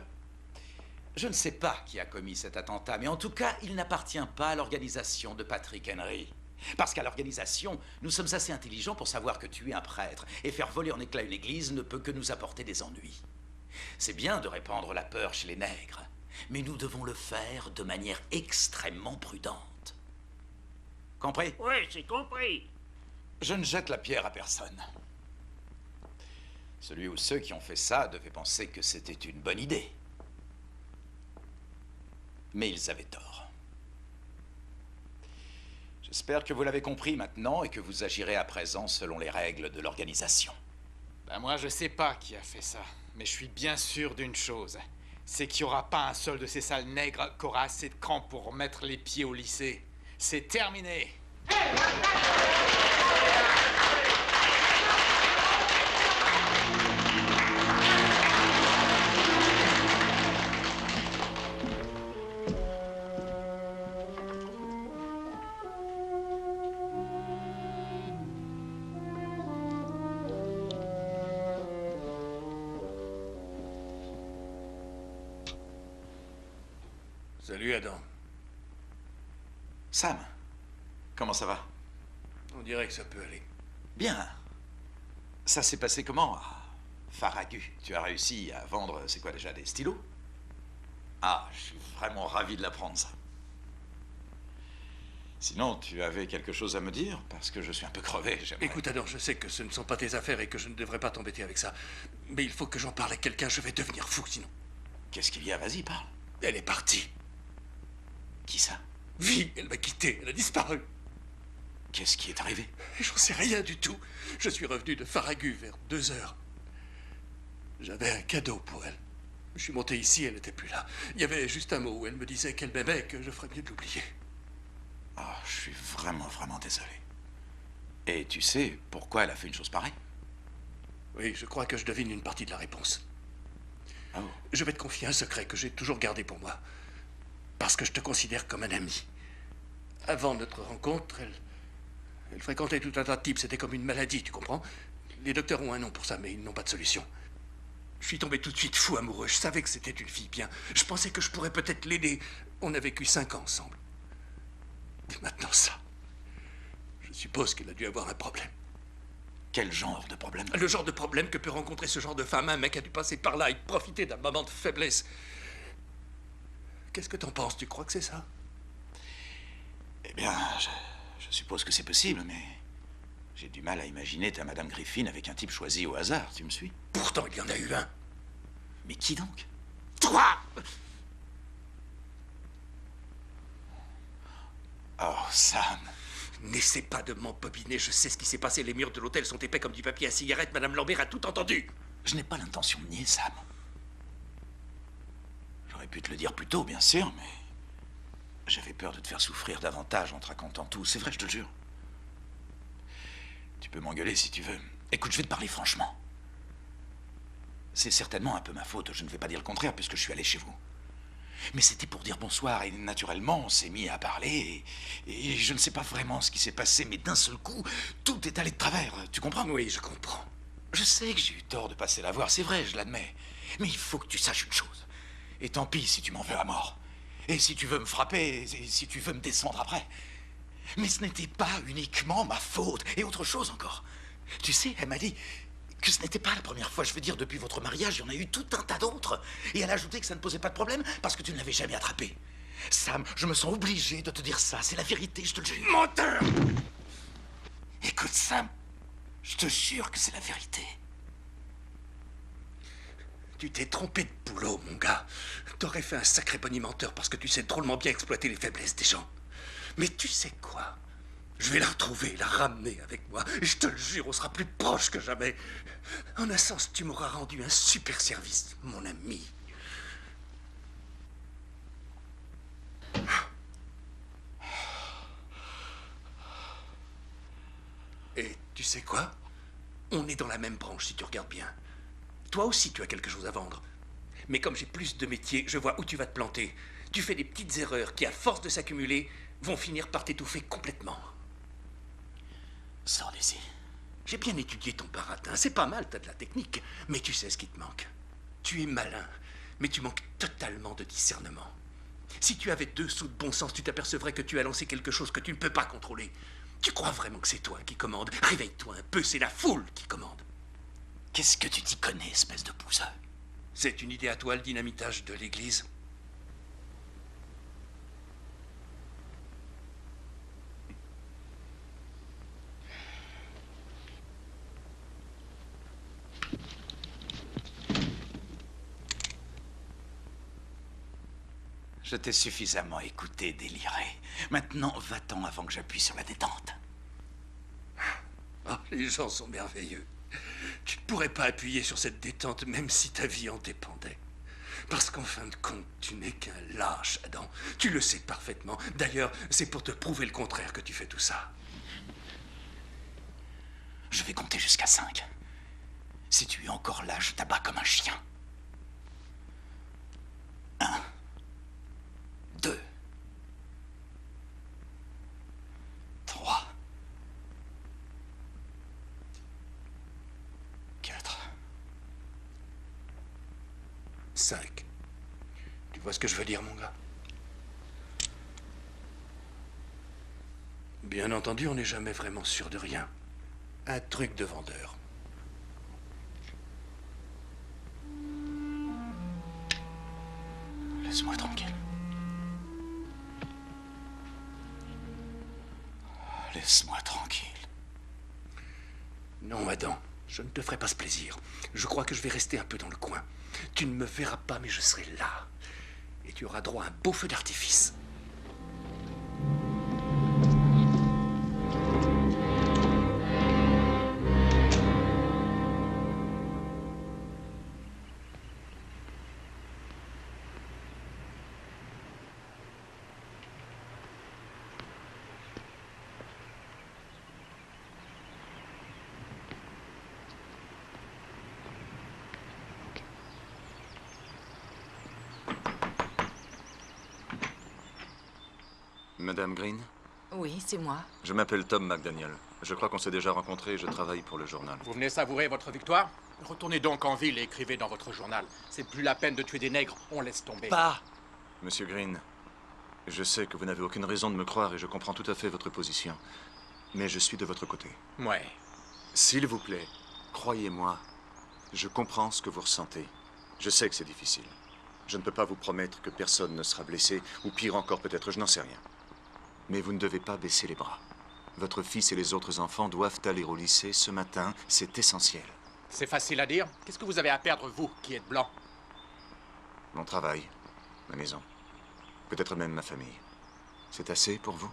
je ne sais pas qui a commis cet attentat, mais en tout cas, il n'appartient pas à l'organisation de Patrick Henry. Parce qu'à l'organisation, nous sommes assez intelligents pour savoir que tuer un prêtre et faire voler en éclats une église ne peut que nous apporter des ennuis. C'est bien de répandre la peur chez les nègres, mais nous devons le faire de manière extrêmement prudente. Compris? Oui, j'ai compris. Je ne jette la pierre à personne. Celui ou ceux qui ont fait ça devaient penser que c'était une bonne idée. Mais ils avaient tort. J'espère que vous l'avez compris maintenant et que vous agirez à présent selon les règles de l'organisation. Ben moi, je sais pas qui a fait ça. Mais je suis bien sûr d'une chose. C'est qu'il n'y aura pas un seul de ces sales nègres qui aura assez de cran pour mettre les pieds au lycée. C'est terminé. Salut, Adam. Sam, comment ça va? On dirait que ça peut aller. Bien. Ça s'est passé comment à Farragut? Tu as réussi à vendre, c'est quoi déjà, des stylos? Ah, je suis vraiment ravi de l'apprendre, ça. Sinon, tu avais quelque chose à me dire? Parce que je suis un peu crevé, j'aimerais... Écoute, Adam, je sais que ce ne sont pas tes affaires et que je ne devrais pas t'embêter avec ça. Mais il faut que j'en parle à quelqu'un, je vais devenir fou sinon. Qu'est-ce qu'il y a? Vas-y, parle. Elle est partie. Qui ça? Vi, elle m'a quitté, elle a disparu. Qu'est-ce qui est arrivé? J'en sais rien du tout. Je suis revenu de Farragut vers 2 heures. J'avais un cadeau pour elle. Je suis monté ici, elle n'était plus là. Il y avait juste un mot où elle me disait qu'elle m'aimait et que je ferais mieux de l'oublier. Ah, je suis vraiment, vraiment désolé. Et tu sais pourquoi elle a fait une chose pareille? Oui, je crois que je devine une partie de la réponse. Oh. Je vais te confier un secret que j'ai toujours gardé pour moi. Parce que je te considère comme un ami. Avant notre rencontre, elle fréquentait tout un tas de types. C'était comme une maladie, tu comprends? Les docteurs ont un nom pour ça, mais ils n'ont pas de solution. Je suis tombé tout de suite fou amoureux. Je savais que c'était une fille bien. Je pensais que je pourrais peut-être l'aider. On a vécu 5 ans ensemble. Et maintenant ça. Je suppose qu'elle a dû avoir un problème. Quel genre de problème? Le genre de problème que peut rencontrer ce genre de femme. Un mec a dû passer par là et profiter d'un moment de faiblesse. Qu'est-ce que t'en penses? Tu crois que c'est ça? Eh bien, je suppose que c'est possible, mais... j'ai du mal à imaginer ta Madame Griffin avec un type choisi au hasard, tu me suis? Pourtant, il y en a eu un. Mais qui donc? Toi! Oh, Sam. N'essaie pas de m'embobiner, je sais ce qui s'est passé. Les murs de l'hôtel sont épais comme du papier à cigarette. Madame Lambert a tout entendu. Je n'ai pas l'intention de nier, Sam. J'aurais pu te le dire plus tôt, bien sûr, mais... j'avais peur de te faire souffrir davantage en te racontant tout. C'est vrai, je te le jure. Tu peux m'engueuler si tu veux. Écoute, je vais te parler franchement. C'est certainement un peu ma faute, je ne vais pas dire le contraire, puisque je suis allé chez vous. Mais c'était pour dire bonsoir, et naturellement, on s'est mis à parler, et je ne sais pas vraiment ce qui s'est passé, mais d'un seul coup, tout est allé de travers, tu comprends? Oui, je comprends. Je sais que j'ai eu tort de passer la voir, c'est vrai, je l'admets. Mais il faut que tu saches une chose. Et tant pis si tu m'en veux à mort. Et si tu veux me frapper, et si tu veux me descendre après. Mais ce n'était pas uniquement ma faute, et autre chose encore. Tu sais, elle m'a dit que ce n'était pas la première fois, je veux dire, depuis votre mariage, il y en a eu tout un tas d'autres. Et elle a ajouté que ça ne posait pas de problème parce que tu ne l'avais jamais attrapé. Sam, je me sens obligé de te dire ça, c'est la vérité, je te le jure. Menteur! Écoute, Sam, je te jure que c'est la vérité. Tu t'es trompé de boulot, mon gars. T'aurais fait un sacré bonimenteur parce que tu sais drôlement bien exploiter les faiblesses des gens. Mais tu sais quoi? Je vais la retrouver, la ramener avec moi. Et je te le jure, on sera plus proches que jamais. En un sens, tu m'auras rendu un super service, mon ami. Et tu sais quoi? On est dans la même branche, si tu regardes bien. Toi aussi, tu as quelque chose à vendre. Mais comme j'ai plus de métier, je vois où tu vas te planter. Tu fais des petites erreurs qui, à force de s'accumuler, vont finir par t'étouffer complètement. Sors d'ici. J'ai bien étudié ton baratin. C'est pas mal, t'as de la technique. Mais tu sais ce qui te manque. Tu es malin, mais tu manques totalement de discernement. Si tu avais 2 sous de bon sens, tu t'apercevrais que tu as lancé quelque chose que tu ne peux pas contrôler. Tu crois vraiment que c'est toi qui commande? Réveille-toi un peu, c'est la foule qui commande. Qu'est-ce que tu t'y connais, espèce de pousseur? C'est une idée à toi, le dynamitage de l'église? Je t'ai suffisamment écouté, déliré. Maintenant, va-t'en avant que j'appuie sur la détente. Ah, les gens sont merveilleux. Tu Tu ne pourrais pas appuyer sur cette détente même si ta vie en dépendait. Parce qu'en fin de compte, tu n'es qu'un lâche, Adam. Tu le sais parfaitement. D'ailleurs, c'est pour te prouver le contraire que tu fais tout ça. Je vais compter jusqu'à 5. Si tu es encore là, je t'abats comme un chien. 1, 2, 3, 4, 5. Tu vois ce que je veux dire, mon gars? Bien entendu, on n'est jamais vraiment sûr de rien. Un truc de vendeur. Laisse-moi tranquille. Laisse-moi tranquille. Non, Adam, je ne te ferai pas ce plaisir. Je crois que je vais rester un peu dans le coin. Tu ne me verras pas, mais je serai là. Et tu auras droit à un beau feu d'artifice. Madame Green? Oui, c'est moi. Je m'appelle Tom McDaniel. Je crois qu'on s'est déjà rencontrés et je travaille pour le journal. Vous venez savourer votre victoire? Retournez donc en ville et écrivez dans votre journal. C'est plus la peine de tuer des nègres, on laisse tomber. Pas! Monsieur Green, je sais que vous n'avez aucune raison de me croire et je comprends tout à fait votre position. Mais je suis de votre côté. Ouais. S'il vous plaît, croyez-moi, je comprends ce que vous ressentez. Je sais que c'est difficile. Je ne peux pas vous promettre que personne ne sera blessé, ou pire encore peut-être, je n'en sais rien. Mais vous ne devez pas baisser les bras. Votre fils et les autres enfants doivent aller au lycée ce matin, c'est essentiel. C'est facile à dire. Qu'est-ce que vous avez à perdre, vous, qui êtes blanc? Mon travail, ma maison, peut-être même ma famille. C'est assez pour vous?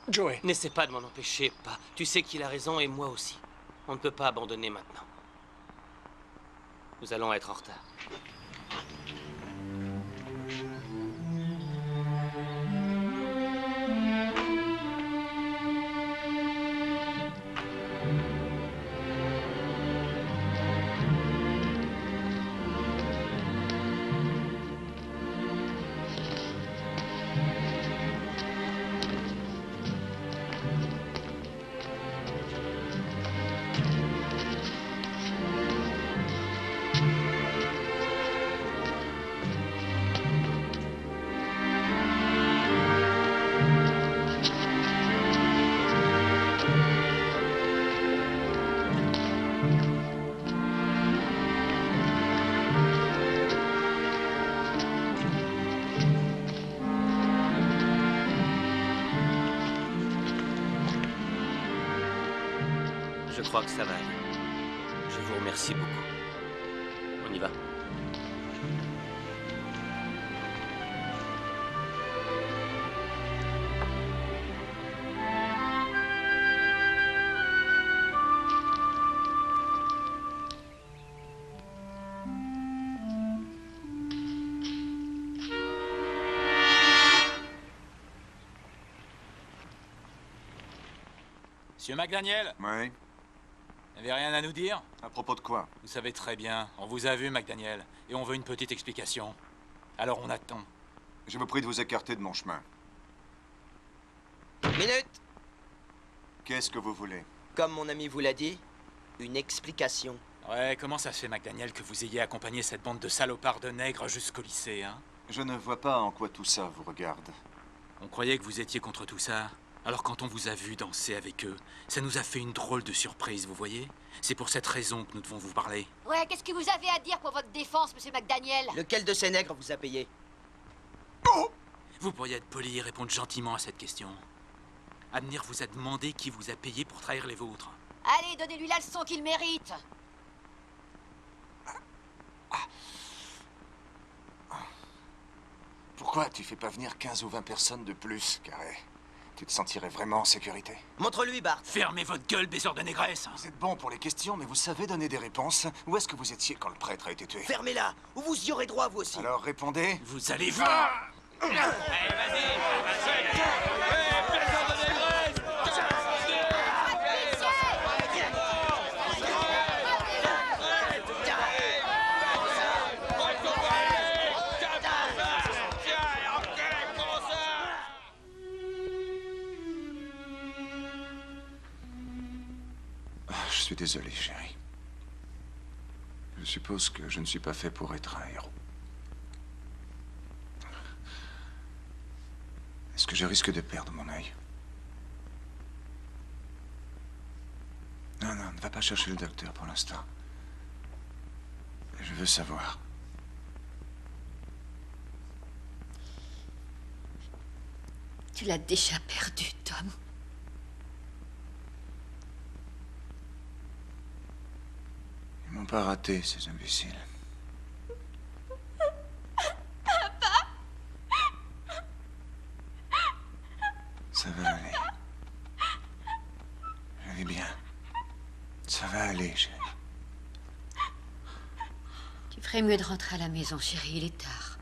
Joey. N'essaie pas de m'en empêcher, pas. Tu sais qu'il a raison et moi aussi. On ne peut pas abandonner maintenant. Nous allons être en retard. Je crois que ça va aller. Je vous remercie beaucoup. On y va. Monsieur McDaniel? Oui. Vous n'avez rien à nous dire? À propos de quoi? Vous savez très bien. On vous a vu, McDaniel. Et on veut une petite explication. Alors on attend. Je vous prie de vous écarter de mon chemin. Minute! Qu'est-ce que vous voulez? Comme mon ami vous l'a dit, une explication. Ouais, comment ça se fait, McDaniel, que vous ayez accompagné cette bande de salopards de nègres jusqu'au lycée, hein? Je ne vois pas en quoi tout ça vous regarde. On croyait que vous étiez contre tout ça. Alors quand on vous a vu danser avec eux, ça nous a fait une drôle de surprise, vous voyez? C'est pour cette raison que nous devons vous parler. Ouais, qu'est-ce que vous avez à dire pour votre défense, monsieur McDaniel? Lequel de ces nègres vous a payé? Vous pourriez être poli et répondre gentiment à cette question. Admir vous a demandé qui vous a payé pour trahir les vôtres. Allez, donnez-lui la leçon qu'il mérite. Pourquoi tu fais pas venir 15 ou 20 personnes de plus, Carré? Tu te sentirais vraiment en sécurité? Montre-lui, Bart. Fermez votre gueule, baiseur de négresse. Vous êtes bon pour les questions, mais vous savez donner des réponses. Où est-ce que vous étiez quand le prêtre a été tué? Fermez-la, ou vous y aurez droit, vous aussi. Alors répondez. Vous allez voir. Allez, vas-y. Je suis désolé, chérie. Je suppose que je ne suis pas fait pour être un héros. Est-ce que je risque de perdre mon œil? Non, ne va pas chercher le docteur pour l'instant. Je veux savoir. Tu l'as déjà perdu, Tom. Ils m'ont pas raté, ces imbéciles. Papa! Ça va aller. Je vais bien. Ça va aller, chérie. Tu ferais mieux de rentrer à la maison, chérie, il est tard.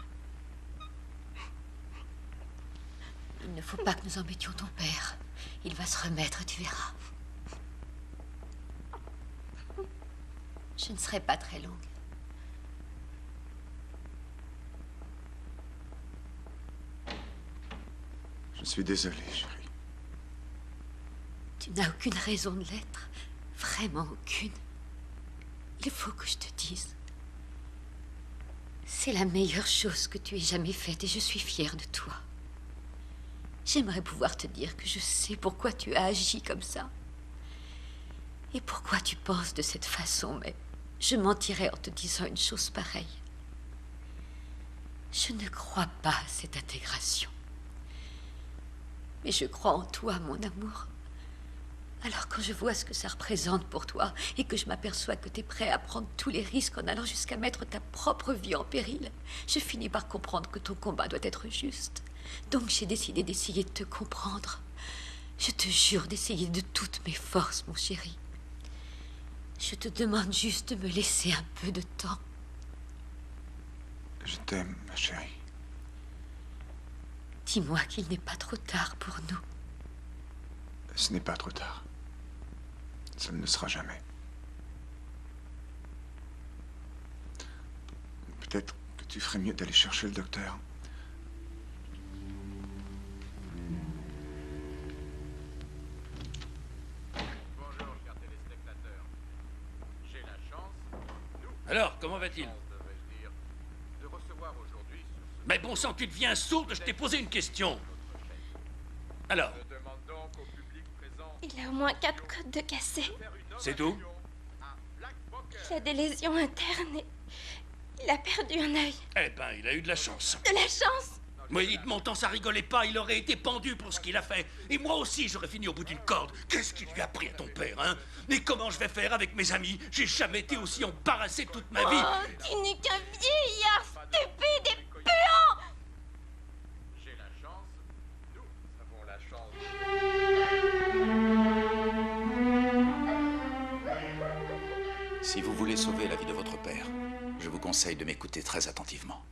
Il ne faut pas que nous embêtions ton père. Il va se remettre, tu verras. Je ne serai pas très longue. Je suis désolé, chérie. Tu n'as aucune raison de l'être. Vraiment aucune. Il faut que je te dise. C'est la meilleure chose que tu aies jamais faite et je suis fière de toi. J'aimerais pouvoir te dire que je sais pourquoi tu as agi comme ça. Et pourquoi tu penses de cette façon, mais je mentirais en te disant une chose pareille. Je ne crois pas à cette intégration. Mais je crois en toi, mon amour. Alors quand je vois ce que ça représente pour toi et que je m'aperçois que tu es prêt à prendre tous les risques en allant jusqu'à mettre ta propre vie en péril, je finis par comprendre que ton combat doit être juste. Donc j'ai décidé d'essayer de te comprendre. Je te jure d'essayer de toutes mes forces, mon chéri. Je te demande juste de me laisser un peu de temps. Je t'aime, ma chérie. Dis-moi qu'il n'est pas trop tard pour nous. Ce n'est pas trop tard. Ça ne le sera jamais. Peut-être que tu ferais mieux d'aller chercher le docteur. Bonjour, chers téléspectateurs. J'ai la chance, Alors, comment va-t-il? devrais-je dire, de recevoir aujourd'hui sur ce... Mais bon sang, tu deviens sourde, je t'ai posé une question. Alors, Je demande donc au public présent Il a au moins 4 côtes de cassé. c'est tout? Il a des lésions internes et il a perdu un œil. Eh ben, il a eu de la chance. De la chance! Moi, il mon temps, ça rigolait pas, il aurait été pendu pour ce qu'il a fait. Et moi aussi, j'aurais fini au bout d'une corde. Qu'est-ce qu'il lui a pris à ton père, hein? Mais comment je vais faire avec mes amis? J'ai jamais été aussi embarrassé toute ma vie. Oh, tu n'es qu'un vieillard stupide et puant! J'ai la chance, nous avons la chance. Si vous voulez sauver la vie de votre père, je vous conseille de m'écouter très attentivement.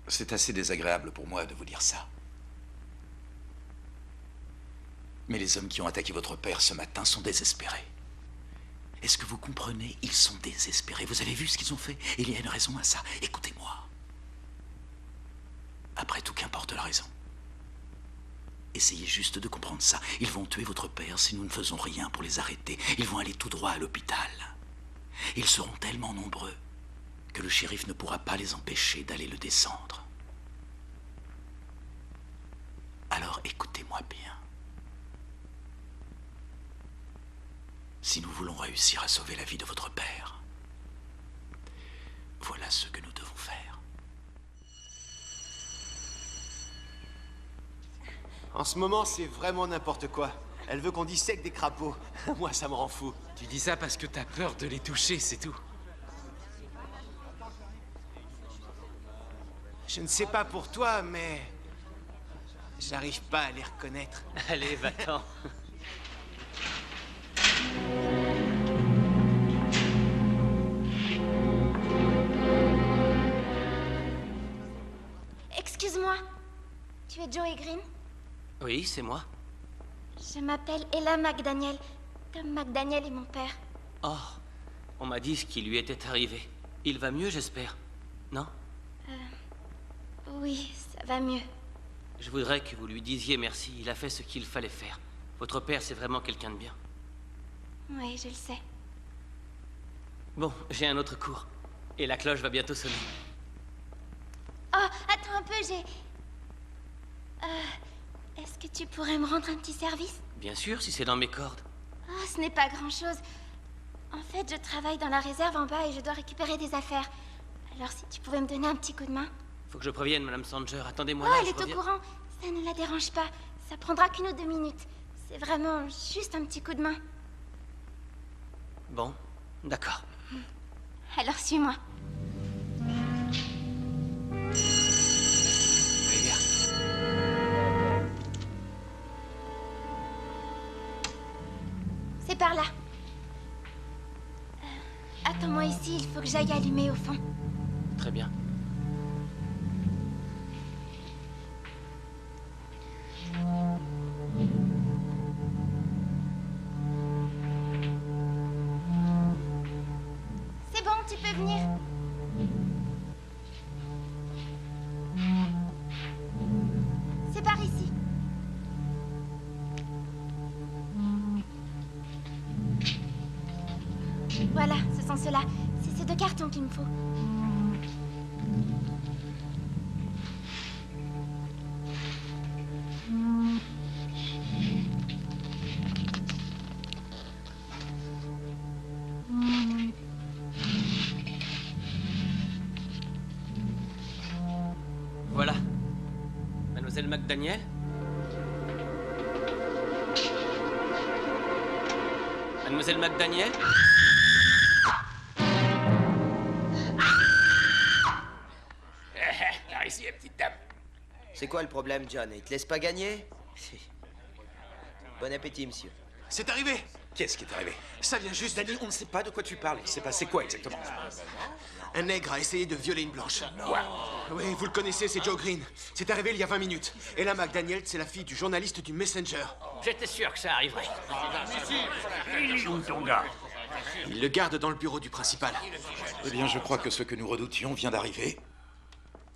C'est assez désagréable pour moi de vous dire ça. Mais les hommes qui ont attaqué votre père ce matin sont désespérés. Est-ce que vous comprenez? Ils sont désespérés. Vous avez vu ce qu'ils ont fait? Il y a une raison à ça. Écoutez-moi. Après tout, qu'importe la raison. Essayez juste de comprendre ça. Ils vont tuer votre père si nous ne faisons rien pour les arrêter. Ils vont aller tout droit à l'hôpital. Ils seront tellement nombreux que le shérif ne pourra pas les empêcher d'aller le descendre. Alors écoutez-moi bien. Si nous voulons réussir à sauver la vie de votre père, voilà ce que nous devons faire. En ce moment, c'est vraiment n'importe quoi. Elle veut qu'on dissèque des crapauds. Moi, ça me rend fou. Tu dis ça parce que t'as peur de les toucher, c'est tout. Je ne sais pas pour toi, mais... J'arrive pas à les reconnaître. Allez, va-t'en. Excuse-moi. Tu es Joey Green? Oui, c'est moi. Je m'appelle Ella McDaniel. Tom McDaniel est mon père. Oh, on m'a dit ce qui lui était arrivé. Il va mieux, j'espère. Non? Oui, ça va mieux. Je voudrais que vous lui disiez merci. Il a fait ce qu'il fallait faire. Votre père, c'est vraiment quelqu'un de bien. Oui, je le sais. Bon, j'ai un autre cours. Et la cloche va bientôt sonner. Oh, attends un peu, j'ai... Est-ce que tu pourrais me rendre un petit service? Bien sûr, si c'est dans mes cordes. Oh, ce n'est pas grand-chose. En fait, je travaille dans la réserve en bas et je dois récupérer des affaires. Alors si tu pouvais me donner un petit coup de main... Faut que je prévienne Madame Sanger. Attendez-moi Oh, là, elle je est reviens. au courant. Ça ne la dérange pas. Ça prendra qu'une ou 2 minutes. C'est vraiment juste un petit coup de main. Bon, d'accord. Alors suis-moi. Allez, viens. C'est par là. Attends-moi ici, il faut que j'aille allumer au fond. Très bien. C'est bon, tu peux venir. C'est par ici. Voilà, ce sont ceux-là. C'est ces 2 cartons qu'il me faut. Voilà. Mademoiselle McDaniel? Mademoiselle McDaniel? Par ici, petite dame. C'est quoi le problème, John? Il te laisse pas gagner? Bon appétit, monsieur. C'est arrivé. Qu'est-ce qui est arrivé? Ça vient juste... Danny, on ne sait pas de quoi tu parles. Il s'est passé quoi exactement? Un nègre a essayé de violer une blanche. Quoi? Oui, vous le connaissez, c'est Joe Green. C'est arrivé il y a 20 minutes. Ella McDaniel, c'est la fille du journaliste du Messenger. J'étais sûr que ça arriverait. Il est où ton gars? Il le garde dans le bureau du principal. Eh bien, je crois que ce que nous redoutions vient d'arriver.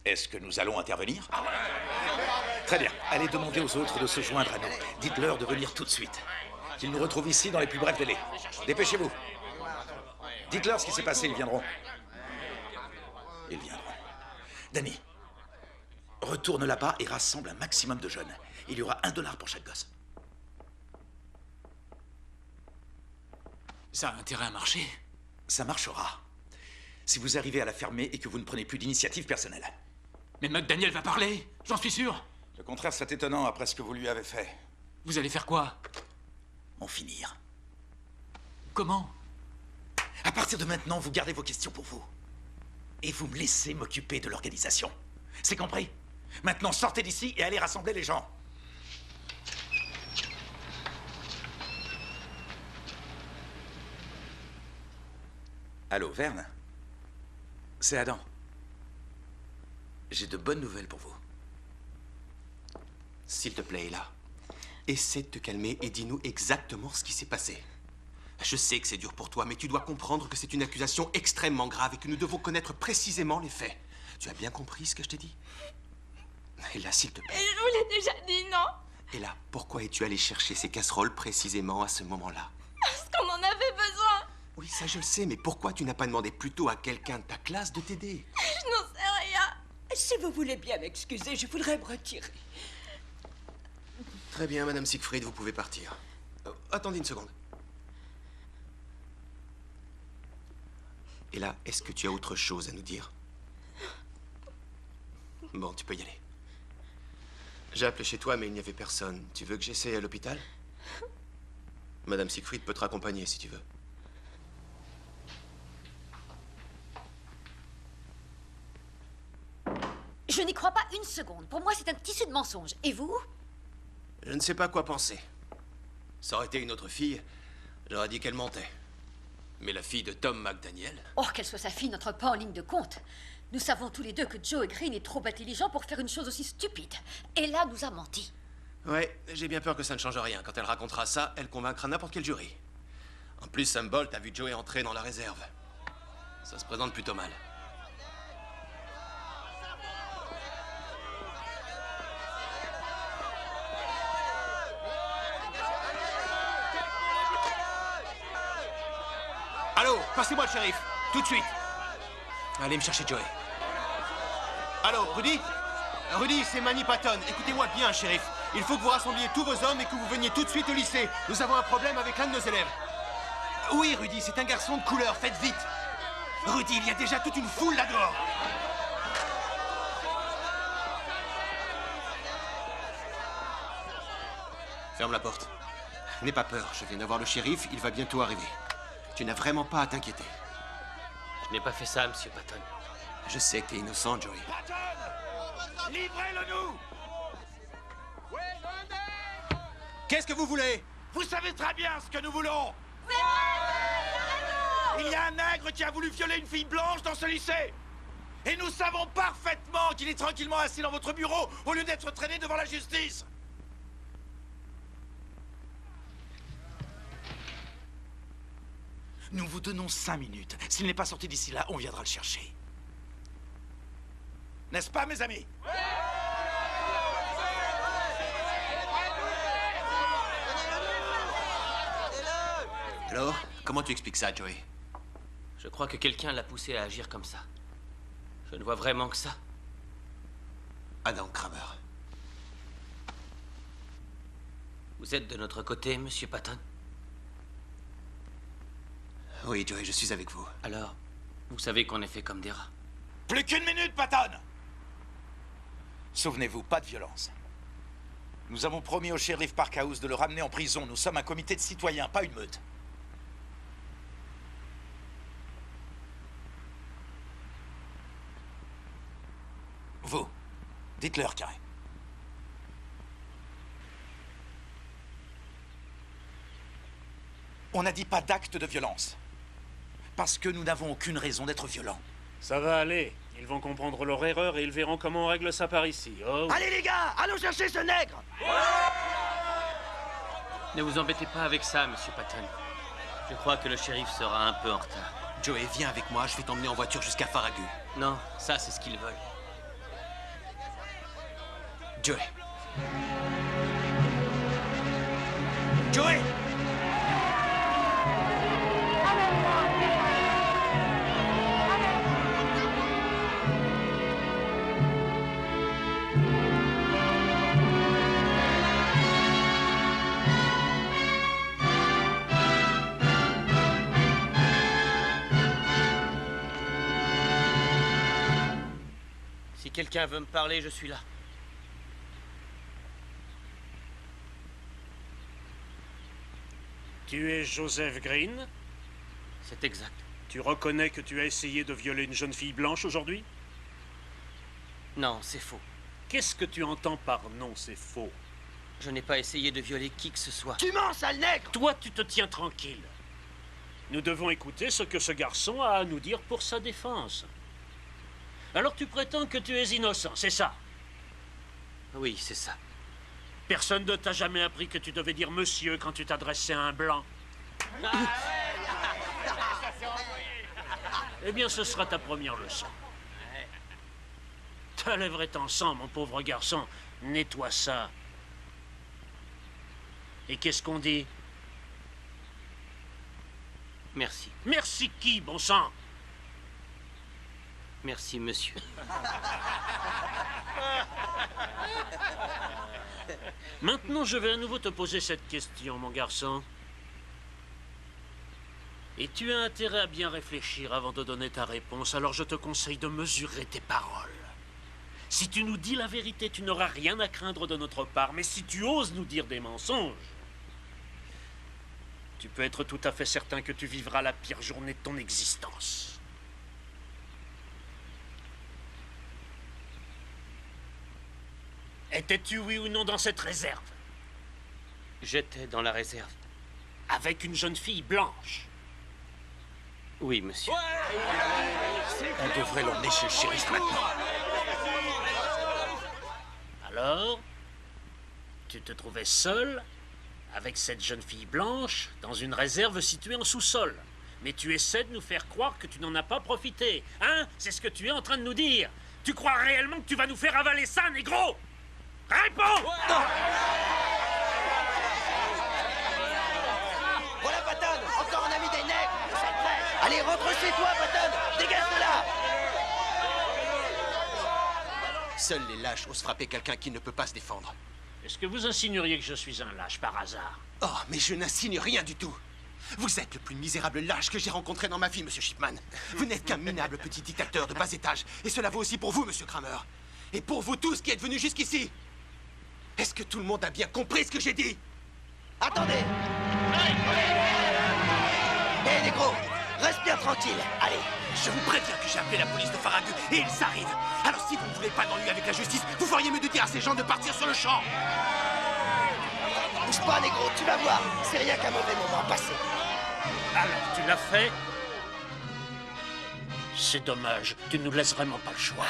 Est-ce que nous allons intervenir? Très bien. Allez demander aux autres de se joindre à nous. Dites-leur de venir tout de suite. Qu'ils nous retrouvent ici dans les plus brefs délais. Dépêchez-vous. Dites-leur ce qui s'est passé, ils viendront. Ils viendront. Danny, retourne là-bas et rassemble un maximum de jeunes. Il y aura $1 pour chaque gosse. Ça a intérêt à marcher. Ça marchera. Si vous arrivez à la fermer et que vous ne prenez plus d'initiative personnelle. Mais McDaniel va parler, j'en suis sûr. Le contraire serait étonnant après ce que vous lui avez fait. Vous allez faire quoi? En finir. Comment? À partir de maintenant, vous gardez vos questions pour vous. Et vous me laissez m'occuper de l'organisation. C'est compris? Maintenant, sortez d'ici et allez rassembler les gens. Allô, Verne? C'est Adam. J'ai de bonnes nouvelles pour vous. S'il te plaît, Ella, essaie de te calmer et dis-nous exactement ce qui s'est passé. Je sais que c'est dur pour toi, mais tu dois comprendre que c'est une accusation extrêmement grave et que nous devons connaître précisément les faits. Tu as bien compris ce que je t'ai dit? Ella, s'il te plaît. Je vous l'ai déjà dit, non? Ella, pourquoi es-tu allée chercher ces casseroles précisément à ce moment-là? Parce qu'on en avait besoin. Oui, ça je le sais, mais pourquoi tu n'as pas demandé plutôt à quelqu'un de ta classe de t'aider? Je n'en sais rien. Si vous voulez bien m'excuser, je voudrais me retirer. Très bien, Madame Siegfried, vous pouvez partir. Attendez une seconde. Ella, est-ce que tu as autre chose à nous dire? Bon, tu peux y aller. J'ai appelé chez toi, mais il n'y avait personne. Tu veux que j'essaie à l'hôpital? Madame Siegfried peut te raccompagner si tu veux. Je n'y crois pas une seconde. Pour moi, c'est un tissu de mensonge. Et vous? Je ne sais pas quoi penser. Ça aurait été une autre fille, j'aurais dit qu'elle mentait. Mais la fille de Tom McDaniel... Oh, qu'elle soit sa fille, n'entre pas en ligne de compte. Nous savons tous les deux que Joe Green est trop intelligent pour faire une chose aussi stupide. Et là, nous a menti. Ouais, j'ai bien peur que ça ne change rien. Quand elle racontera ça, elle convaincra n'importe quel jury. En plus, Sam Bolt a vu Joey entrer dans la réserve. Ça se présente plutôt mal. Allô, passez-moi le shérif, tout de suite. Allez me chercher Joey. Allô, Rudy? Rudy, c'est Manny Patton. Écoutez-moi bien, shérif. Il faut que vous rassembliez tous vos hommes et que vous veniez tout de suite au lycée. Nous avons un problème avec l'un de nos élèves. Oui, Rudy, c'est un garçon de couleur. Faites vite. Rudy, il y a déjà toute une foule là-dehors. Ferme la porte. N'aie pas peur, je viens d'avoir le shérif, il va bientôt arriver. Tu n'as vraiment pas à t'inquiéter. Je n'ai pas fait ça, monsieur Patton. Je sais que t'es innocent, Joey. Patton! Livrez-le-nous! Qu'est-ce que vous voulez? Vous savez très bien ce que nous voulons! Il y a un nègre qui a voulu violer une fille blanche dans ce lycée! Et nous savons parfaitement qu'il est tranquillement assis dans votre bureau au lieu d'être traîné devant la justice! Nous vous donnons 5 minutes. S'il n'est pas sorti d'ici là, on viendra le chercher. N'est-ce pas, mes amis? Alors, comment tu expliques ça, Joey? Je crois que quelqu'un l'a poussé à agir comme ça. Je ne vois vraiment que ça. Adam Kramer. Vous êtes de notre côté, monsieur Patton? Oui, Joey, je suis avec vous. Alors, vous savez qu'on est fait comme des rats. Plus qu'une minute, Patton! Souvenez-vous, pas de violence. Nous avons promis au shérif Parkhouse de le ramener en prison. Nous sommes un comité de citoyens, pas une meute. Vous, dites-leur, Carré. On n'a dit pas d'acte de violence. Parce que nous n'avons aucune raison d'être violents. Ça va aller. Ils vont comprendre leur erreur et ils verront comment on règle ça par ici. Oh. Allez les gars, allons chercher ce nègre! Ne vous embêtez pas avec ça, monsieur Patton. Je crois que le shérif sera un peu en retard. Joey, viens avec moi, je vais t'emmener en voiture jusqu'à Farragut. Non, ça c'est ce qu'ils veulent. Joey. Joey! Si quelqu'un veut me parler, je suis là. Tu es Joseph Green? C'est exact. Tu reconnais que tu as essayé de violer une jeune fille blanche aujourd'hui? Non, c'est faux. Qu'est-ce que tu entends par non, c'est faux? Je n'ai pas essayé de violer qui que ce soit. Tu mens, sale nègre! Toi, tu te tiens tranquille. Nous devons écouter ce que ce garçon a à nous dire pour sa défense. Alors tu prétends que tu es innocent, c'est ça? Oui, c'est ça. Personne ne t'a jamais appris que tu devais dire monsieur quand tu t'adressais à un blanc. Eh bien, ce sera ta première leçon. Ta lèvre est en sang, mon pauvre garçon. Nettoie ça. Et qu'est-ce qu'on dit? Merci. Merci qui, bon sang? Merci, monsieur. Maintenant, je vais à nouveau te poser cette question, mon garçon. Et tu as intérêt à bien réfléchir avant de donner ta réponse, alors je te conseille de mesurer tes paroles. Si tu nous dis la vérité, tu n'auras rien à craindre de notre part, mais si tu oses nous dire des mensonges, tu peux être tout à fait certain que tu vivras la pire journée de ton existence. Étais-tu oui ou non dans cette réserve? J'étais dans la réserve. Avec une jeune fille blanche. Oui, monsieur. On devrait l'emmener chez le shérif maintenant. Alors, tu te trouvais seul avec cette jeune fille blanche dans une réserve située en sous-sol. Mais tu essaies de nous faire croire que tu n'en as pas profité. Hein? C'est ce que tu es en train de nous dire. Tu crois réellement que tu vas nous faire avaler ça, négro? Réponds! Voilà, Patton! Encore un ami des nègres! Allez, rentre chez toi, Patton! Dégage de là! Seuls les lâches osent frapper quelqu'un qui ne peut pas se défendre. Est-ce que vous insinueriez que je suis un lâche par hasard? Oh, mais je n'insigne rien du tout. Vous êtes le plus misérable lâche que j'ai rencontré dans ma vie, monsieur Shipman. Vous n'êtes qu'un minable petit dictateur de bas étage. Et cela vaut aussi pour vous, monsieur Kramer. Et pour vous tous qui êtes venus jusqu'ici. Est-ce que tout le monde a bien compris ce que j'ai dit? Attendez! Hé, négro! Respire tranquille, allez! Je vous préviens que j'ai appelé la police de Farragut et ils arrivent. Alors si vous ne voulez pas d'ennui avec la justice, vous feriez mieux de dire à ces gens de partir sur le champ. Bouge pas, négro, tu vas voir. C'est rien qu'un mauvais moment passé. Alors, tu l'as fait? C'est dommage, tu ne nous laisses vraiment pas le choix.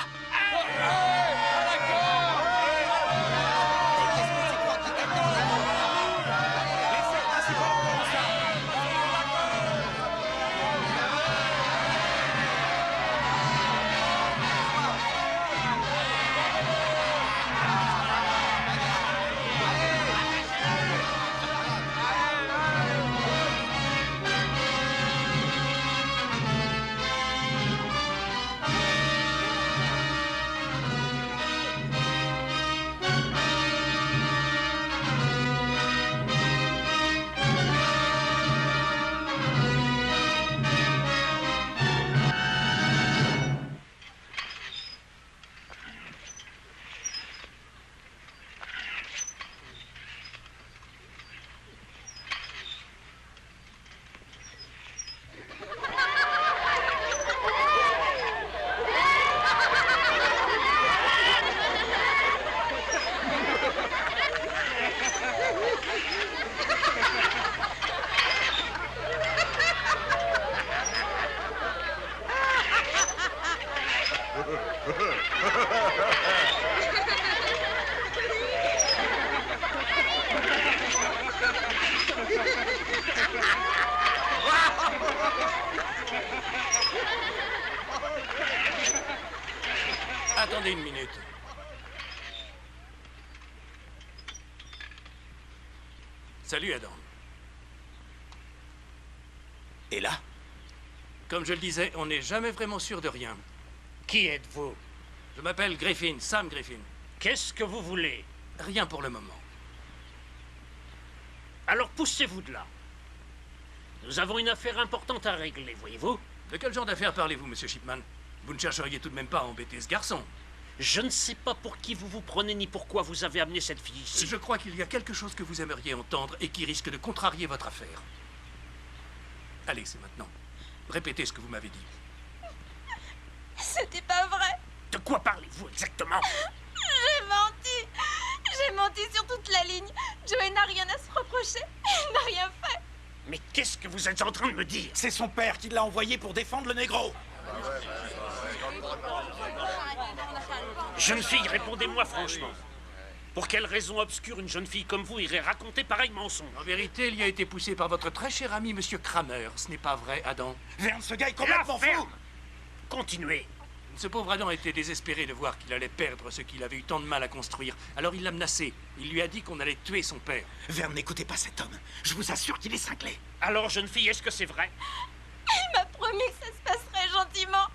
Attendez une minute. Salut, Adam. Et là? Comme je le disais, on n'est jamais vraiment sûr de rien. Qui êtes-vous? Je m'appelle Griffin, Sam Griffin. Qu'est-ce que vous voulez? Rien pour le moment. Alors poussez-vous de là. Nous avons une affaire importante à régler, voyez-vous? De quel genre d'affaire parlez-vous, monsieur Shipman? Vous ne chercheriez tout de même pas à embêter ce garçon? Je ne sais pas pour qui vous vous prenez ni pourquoi vous avez amené cette fille ici. Je crois qu'il y a quelque chose que vous aimeriez entendre et qui risque de contrarier votre affaire. Allez, c'est maintenant. Répétez ce que vous m'avez dit. C'était pas vrai. De quoi parlez-vous exactement? J'ai menti. J'ai menti sur toute la ligne. Joey n'a rien à se reprocher. Il n'a rien fait. Mais qu'est-ce que vous êtes en train de me dire? C'est son père qui l'a envoyé pour défendre le négro. Jeune fille, répondez-moi franchement. Pour quelle raison obscure une jeune fille comme vous irait raconter pareil mensonge? En vérité, il y a été poussé par votre très cher ami, monsieur Kramer. Ce n'est pas vrai, Adam? Verne, ce gars est complètement fou. Continuez. Ce pauvre Adam était désespéré de voir qu'il allait perdre ce qu'il avait eu tant de mal à construire. Alors il l'a menacé. Il lui a dit qu'on allait tuer son père. Verne, n'écoutez pas cet homme. Je vous assure qu'il est cinglé. Alors, jeune fille, est-ce que c'est vrai? Il m'a promis que ça se passerait gentiment.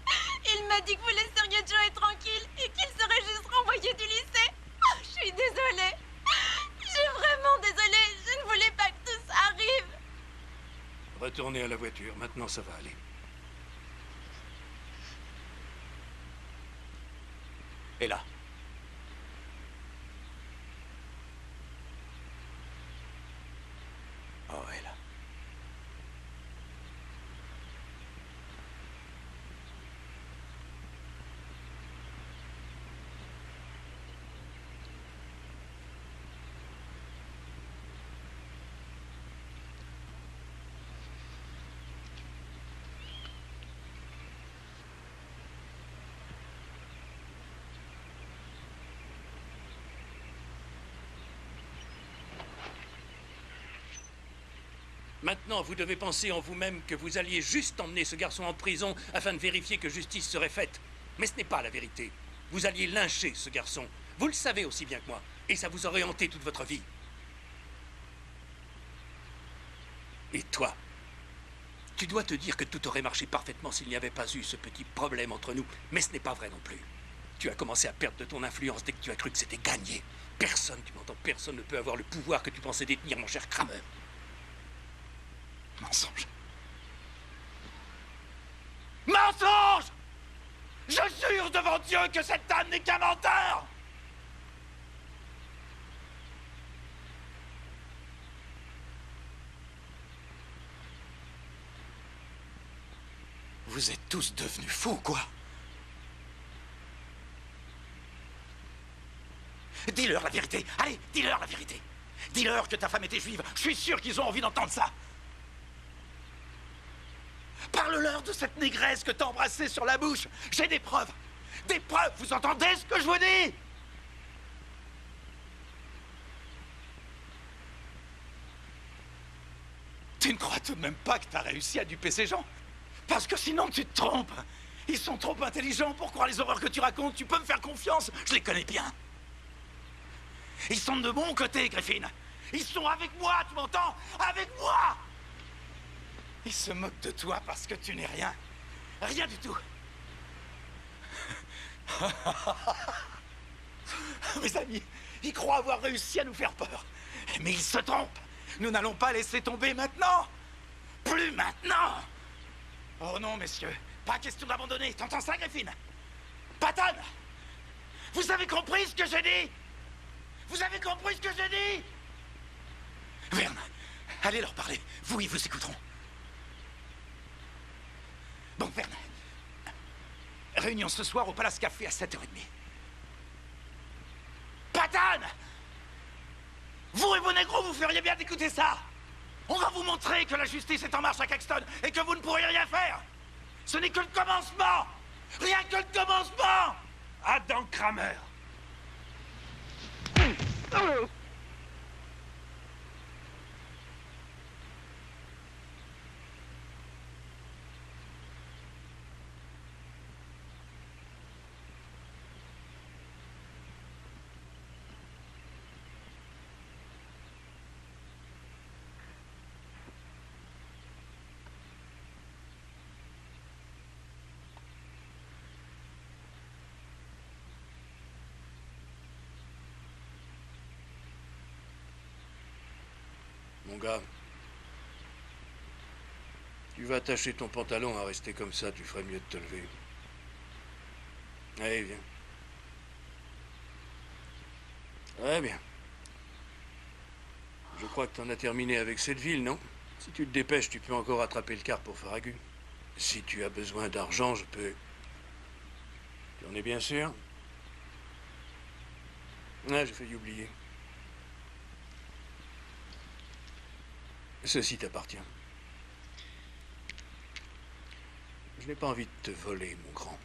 Il m'a dit que vous laisseriez Joey tranquille et qu'il serait juste renvoyé du lycée. Oh, je suis désolée. Je suis vraiment désolée. Je ne voulais pas que tout ça arrive. Retournez à la voiture. Maintenant, ça va aller. Et là? Oh, et là. Maintenant, vous devez penser en vous-même que vous alliez juste emmener ce garçon en prison afin de vérifier que justice serait faite. Mais ce n'est pas la vérité. Vous alliez lyncher ce garçon. Vous le savez aussi bien que moi. Et ça vous aurait hanté toute votre vie. Et toi, tu dois te dire que tout aurait marché parfaitement s'il n'y avait pas eu ce petit problème entre nous. Mais ce n'est pas vrai non plus. Tu as commencé à perdre de ton influence dès que tu as cru que c'était gagné. Personne, tu m'entends, personne ne peut avoir le pouvoir que tu pensais détenir, mon cher Kramer. Mensonge. Mensonge! Je jure devant Dieu que cet âne n'est qu'un menteur! Vous êtes tous devenus fous, quoi. Dis-leur la vérité. Allez, dis-leur la vérité. Dis-leur que ta femme était juive. Je suis sûr qu'ils ont envie d'entendre ça. Parle-leur de cette négresse que t'as embrassée sur la bouche. J'ai des preuves. Des preuves. Vous entendez ce que je vous dis? Tu ne crois tout de même pas que t'as réussi à duper ces gens? Parce que sinon tu te trompes. Ils sont trop intelligents pour croire les horreurs que tu racontes. Tu peux me faire confiance. Je les connais bien. Ils sont de mon côté, Griffin. Ils sont avec moi, tu m'entends? Avec moi! Ils se moquent de toi parce que tu n'es rien. Rien du tout. Mes amis, ils croient avoir réussi à nous faire peur. Mais ils se trompent. Nous n'allons pas laisser tomber maintenant. Plus maintenant. Oh non, messieurs. Pas question d'abandonner. T'entends ça, Griffin? Patton! Vous avez compris ce que j'ai dit? Vous avez compris ce que j'ai dit? Verne, allez leur parler. Vous, ils vous écouteront. Bon, Verne. Réunion ce soir au Palace Café à 7h30. Patton! Vous et vos négros, vous feriez bien d'écouter ça. On va vous montrer que la justice est en marche à Caxton et que vous ne pourrez rien faire. Ce n'est que le commencement. Rien que le commencement. Adam Kramer. Mon gars, tu vas attacher ton pantalon à rester comme ça, tu ferais mieux de te lever. Allez, viens. Très bien. Je crois que t'en as terminé avec cette ville, non? Si tu te dépêches, tu peux encore attraper le car pour Farragut. Si tu as besoin d'argent, je peux... Tu en es bien sûr? Ah, j'ai failli oublier. Ceci t'appartient. Je n'ai pas envie de te voler, mon grand.